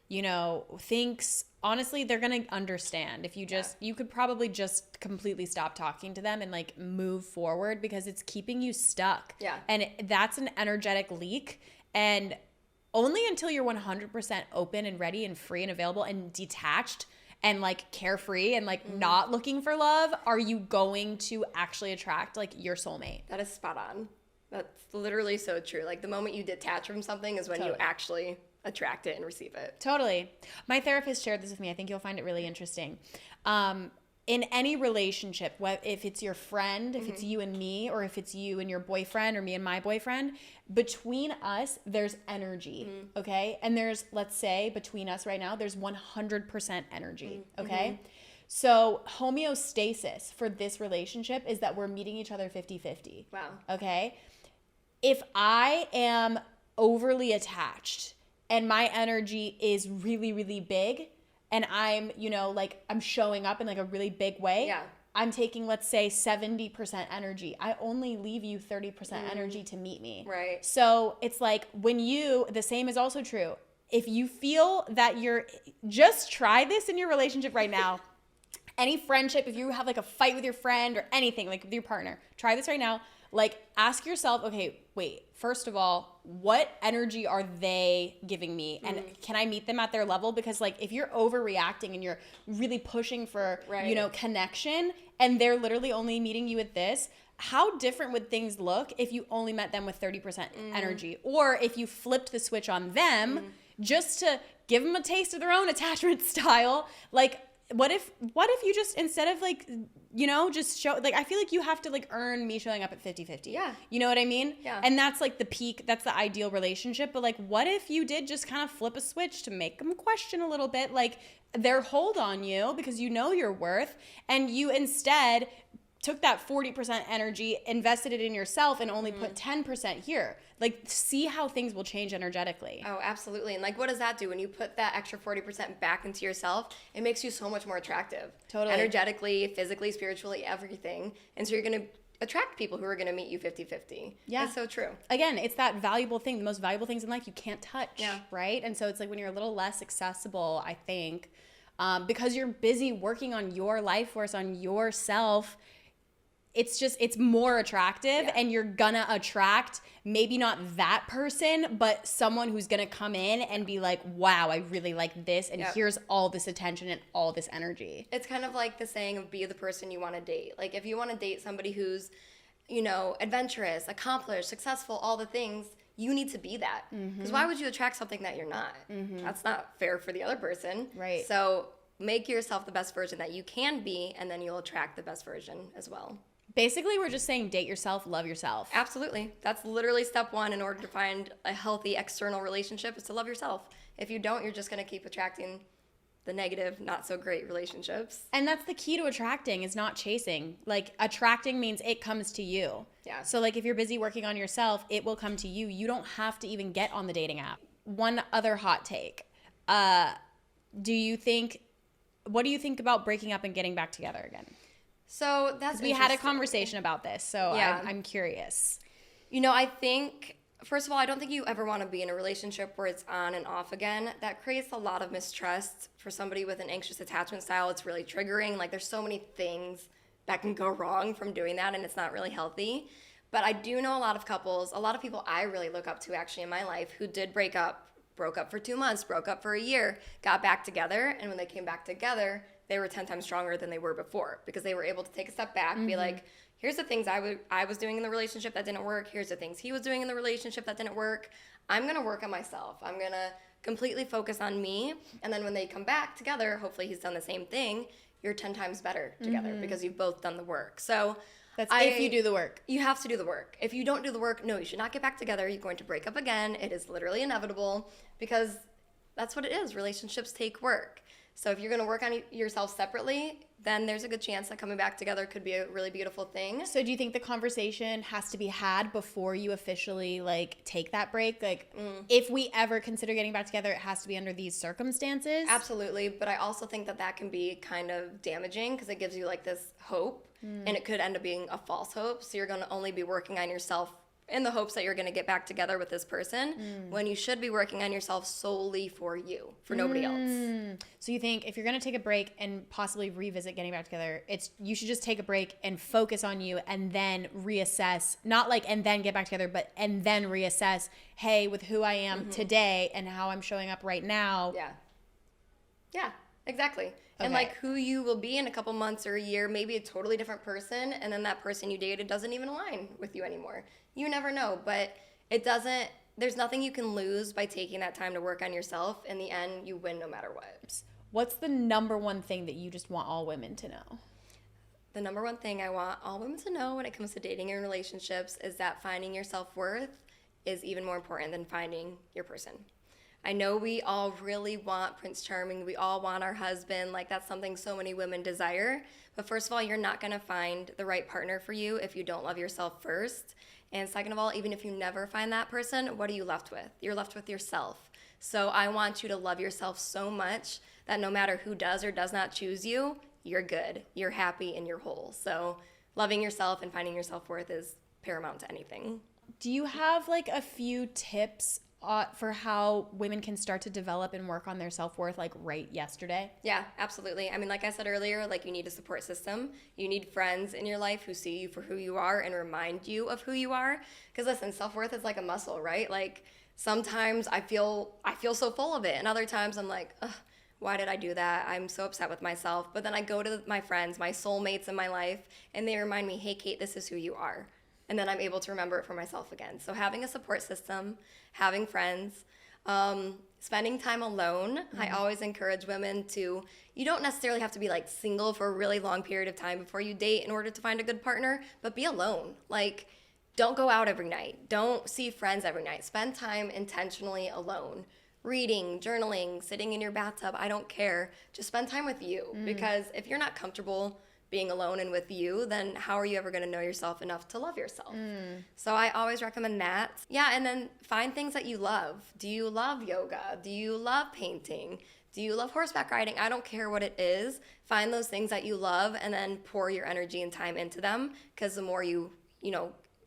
Speaker 3: you know, thinks, honestly, they're going to understand if you just, you could probably just completely stop talking to them and like move forward because it's keeping you stuck.
Speaker 1: Yeah.
Speaker 3: And that's an energetic leak. And only until you're 100% open and ready and free and available and detached and like carefree and like not looking for love are you going to actually attract like your soulmate.
Speaker 1: That is spot on. That's literally so true. Like the moment you detach from something is when you
Speaker 3: Totally.
Speaker 1: actually attract it and receive it.
Speaker 3: Totally. My therapist shared this with me. I think you'll find it really interesting. In any relationship, if it's your friend, if it's you and me, or if it's you and your boyfriend or me and my boyfriend, between us, there's energy, okay? And there's, let's say, between us right now, there's 100% energy, okay? So homeostasis for this relationship is that we're meeting each other 50-50.
Speaker 1: Wow.
Speaker 3: Okay? If I am overly attached and my energy is really, really big and I'm, you know, like I'm showing up in like a really big way,
Speaker 1: Yeah.
Speaker 3: I'm taking, let's say, 70% energy. I only leave you 30% energy to meet me.
Speaker 1: Right.
Speaker 3: So it's like when the same is also true. If you feel that just try this in your relationship right now. Any friendship, if you have like a fight with your friend or anything, like with your partner, try this right now. Like ask yourself, okay, wait, first of all, what energy are they giving me? And can I meet them at their level? Because like if you're overreacting and you're really pushing for, you know, connection and they're literally only meeting you with this, how different would things look if you only met them with 30% energy? Or if you flipped the switch on them just to give them a taste of their own attachment style, like what if you just, instead of like, you know, just show, like, I feel like you have to like earn me showing up at 50-50.
Speaker 1: Yeah.
Speaker 3: You know what I mean?
Speaker 1: Yeah.
Speaker 3: And that's like the peak, that's the ideal relationship. But like, what if you did just kind of flip a switch to make them question a little bit, like their hold on you because you know your worth, and you instead took that 40% energy, invested it in yourself, and only put 10% here. Like, see how things will change energetically.
Speaker 1: Oh, absolutely. And like, what does that do? When you put that extra 40% back into yourself, it makes you so much more attractive.
Speaker 3: Totally.
Speaker 1: Energetically, physically, spiritually, everything. And so you're going to attract people who are going to meet you 50-50.
Speaker 3: Yeah.
Speaker 1: That's so true.
Speaker 3: Again, it's that valuable thing. The most valuable things in life you can't touch.
Speaker 1: Yeah.
Speaker 3: Right? And so it's like when you're a little less accessible, I think, because you're busy working on your life force, on yourself, it's more attractive, and you're gonna attract maybe not that person, but someone who's gonna come in and be like, wow, I really like this, and here's all this attention and all this energy.
Speaker 1: It's kind of like the saying of be the person you want to date. Like if you want to date somebody who's, you know, adventurous, accomplished, successful, all the things, you need to be that. Because why would you attract something that you're not? That's not fair for the other person.
Speaker 3: Right.
Speaker 1: So make yourself the best version that you can be, and then you'll attract the best version as well.
Speaker 3: Basically, we're just saying date yourself, love yourself.
Speaker 1: Absolutely. That's literally step one in order to find a healthy external relationship, is to love yourself. If you don't, you're just going to keep attracting the negative, not so great relationships.
Speaker 3: And that's the key to attracting, is not chasing. Like, attracting means it comes to you.
Speaker 1: Yeah.
Speaker 3: So like if you're busy working on yourself, it will come to you. You don't have to even get on the dating app. One other hot take. What do you think about breaking up and getting back together again?
Speaker 1: So that's
Speaker 3: We had a
Speaker 1: interesting.
Speaker 3: conversation about this, so
Speaker 1: Yeah.
Speaker 3: I'm curious.
Speaker 1: You know, I think, first of all, I don't think you ever want to be in a relationship where it's on and off again. That creates a lot of mistrust for somebody with an anxious attachment style. It's really triggering. Like, there's so many things that can go wrong from doing that, and it's not really healthy. But I do know a lot of couples, a lot of people I really look up to actually in my life, who did broke up for 2 months, broke up for a year, got back together, and when they came back together, they were 10 times stronger than they were before, because they were able to take a step back, be like, here's the things I was doing in the relationship that didn't work. Here's the things he was doing in the relationship that didn't work. I'm going to work on myself. I'm going to completely focus on me. And then when they come back together, hopefully he's done the same thing. You're 10 times better together because you've both done the work. So
Speaker 3: That's if you do the work.
Speaker 1: You have to do the work. If you don't do the work, no, you should not get back together. You're going to break up again. It is literally inevitable, because that's what it is. Relationships take work. So if you're going to work on yourself separately, then there's a good chance that coming back together could be a really beautiful thing.
Speaker 3: So do you think the conversation has to be had before you officially like take that break? Like if we ever consider getting back together, it has to be under these circumstances?
Speaker 1: Absolutely. But I also think that that can be kind of damaging, because it gives you like this hope, and it could end up being a false hope. So you're going to only be working on yourself in the hopes that you're going to get back together with this person when you should be working on yourself solely for you, for nobody else.
Speaker 3: So you think if you're going to take a break and possibly revisit getting back together, you should just take a break and focus on you and then reassess, not like and then get back together, but and then reassess, hey, with who I am today and how I'm showing up right now.
Speaker 1: Yeah, exactly. And like who you will be in a couple months or a year, maybe a totally different person, and then that person you dated doesn't even align with you anymore. You never know, but there's nothing you can lose by taking that time to work on yourself. In the end, you win no matter what.
Speaker 3: What's the number one thing that you just want all women to know?
Speaker 1: The number one thing I want all women to know when it comes to dating and relationships is that finding your self-worth is even more important than finding your person. I know we all really want Prince Charming. We all want our husband. Like, that's something so many women desire. But first of all, you're not going to find the right partner for you if you don't love yourself first. And second of all, even if you never find that person, what are you left with? You're left with yourself. So I want you to love yourself so much that no matter who does or does not choose you, you're good, you're happy, and you're whole. So loving yourself and finding your self-worth is paramount to anything.
Speaker 3: Do you have like a few tips for how women can start to develop and work on their self-worth like right yesterday?
Speaker 1: Yeah, absolutely. I mean, like I said earlier, like you need a support system. You need friends in your life who see you for who you are and remind you of who you are. Because listen, self-worth is like a muscle, right? Like sometimes I feel so full of it, and other times I'm like, ugh, why did I do that? I'm so upset with myself. But then I go to my friends, my soulmates in my life, and they remind me, hey, Kate, this is who you are. And then I'm able to remember it for myself again. So having a support system, having friends, spending time alone. I always encourage women to, you don't necessarily have to be like single for a really long period of time before you date in order to find a good partner, but be alone. Like, don't go out every night. Don't see friends every night. Spend time intentionally alone. Reading, journaling, sitting in your bathtub, I don't care. Just spend time with you. Because if you're not comfortable being alone and with you, then how are you ever going to know yourself enough to love yourself? So I always recommend that. Yeah, and then find things that you love. Do you love yoga? Do you love painting? Do you love horseback riding? I don't care what it is. Find those things that you love and then pour your energy and time into them, because the more you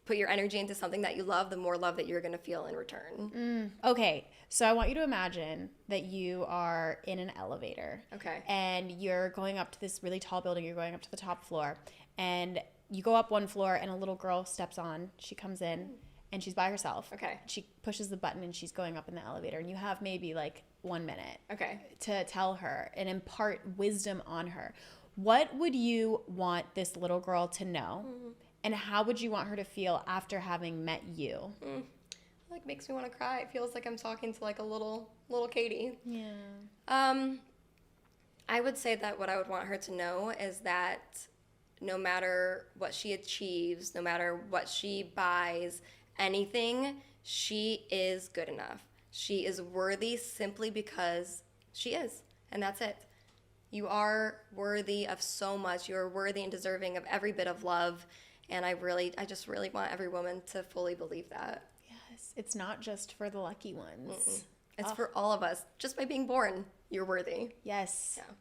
Speaker 1: put your energy into something that you love, the more love that you're going to feel in return.
Speaker 3: Okay, so I want you to imagine that you are in an elevator.
Speaker 1: Okay.
Speaker 3: And you're going up to this really tall building. You're going up to the top floor. And you go up one floor and a little girl steps on. She comes in and she's by herself.
Speaker 1: Okay.
Speaker 3: She pushes the button and she's going up in the elevator. And you have maybe like 1 minute to tell her and impart wisdom on her. What would you want this little girl to know? And how would you want her to feel after having met you?
Speaker 1: Like, makes me want to cry. It feels like I'm talking to like a little Katie.
Speaker 3: Yeah.
Speaker 1: I would say that what I would want her to know is that no matter what she achieves, no matter what she buys, anything, she is good enough. She is worthy simply because she is, and that's it. You are worthy of so much. You are worthy and deserving of every bit of love. And I just really want every woman to fully believe that.
Speaker 3: Yes, it's not just for the lucky ones.
Speaker 1: It's for all of us. Just by being born, you're worthy.
Speaker 3: Yes.
Speaker 1: Yeah.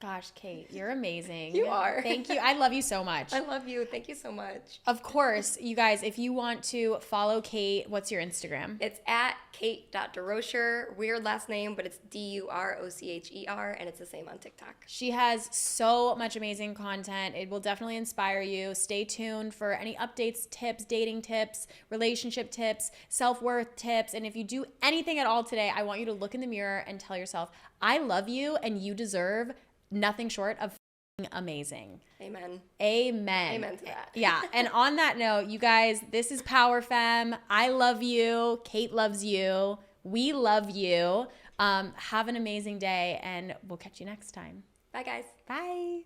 Speaker 3: Gosh, Kate, you're amazing.
Speaker 1: You are.
Speaker 3: Thank you. I love you so much.
Speaker 1: I love you. Thank you so much.
Speaker 3: Of course, you guys, if you want to follow Kate, what's your Instagram?
Speaker 1: It's at kate.durocher. Weird last name, but it's Durocher, and it's the same on TikTok.
Speaker 3: She has so much amazing content. It will definitely inspire you. Stay tuned for any updates, tips, dating tips, relationship tips, self-worth tips. And if you do anything at all today, I want you to look in the mirror and tell yourself, I love you and you deserve nothing short of amazing.
Speaker 1: Amen.
Speaker 3: Amen.
Speaker 1: Amen to that.
Speaker 3: Yeah. And on that note, you guys, this is Power Femme. I love you. Kate loves you. We love you. Have an amazing day, and we'll catch you next time.
Speaker 1: Bye, guys.
Speaker 3: Bye.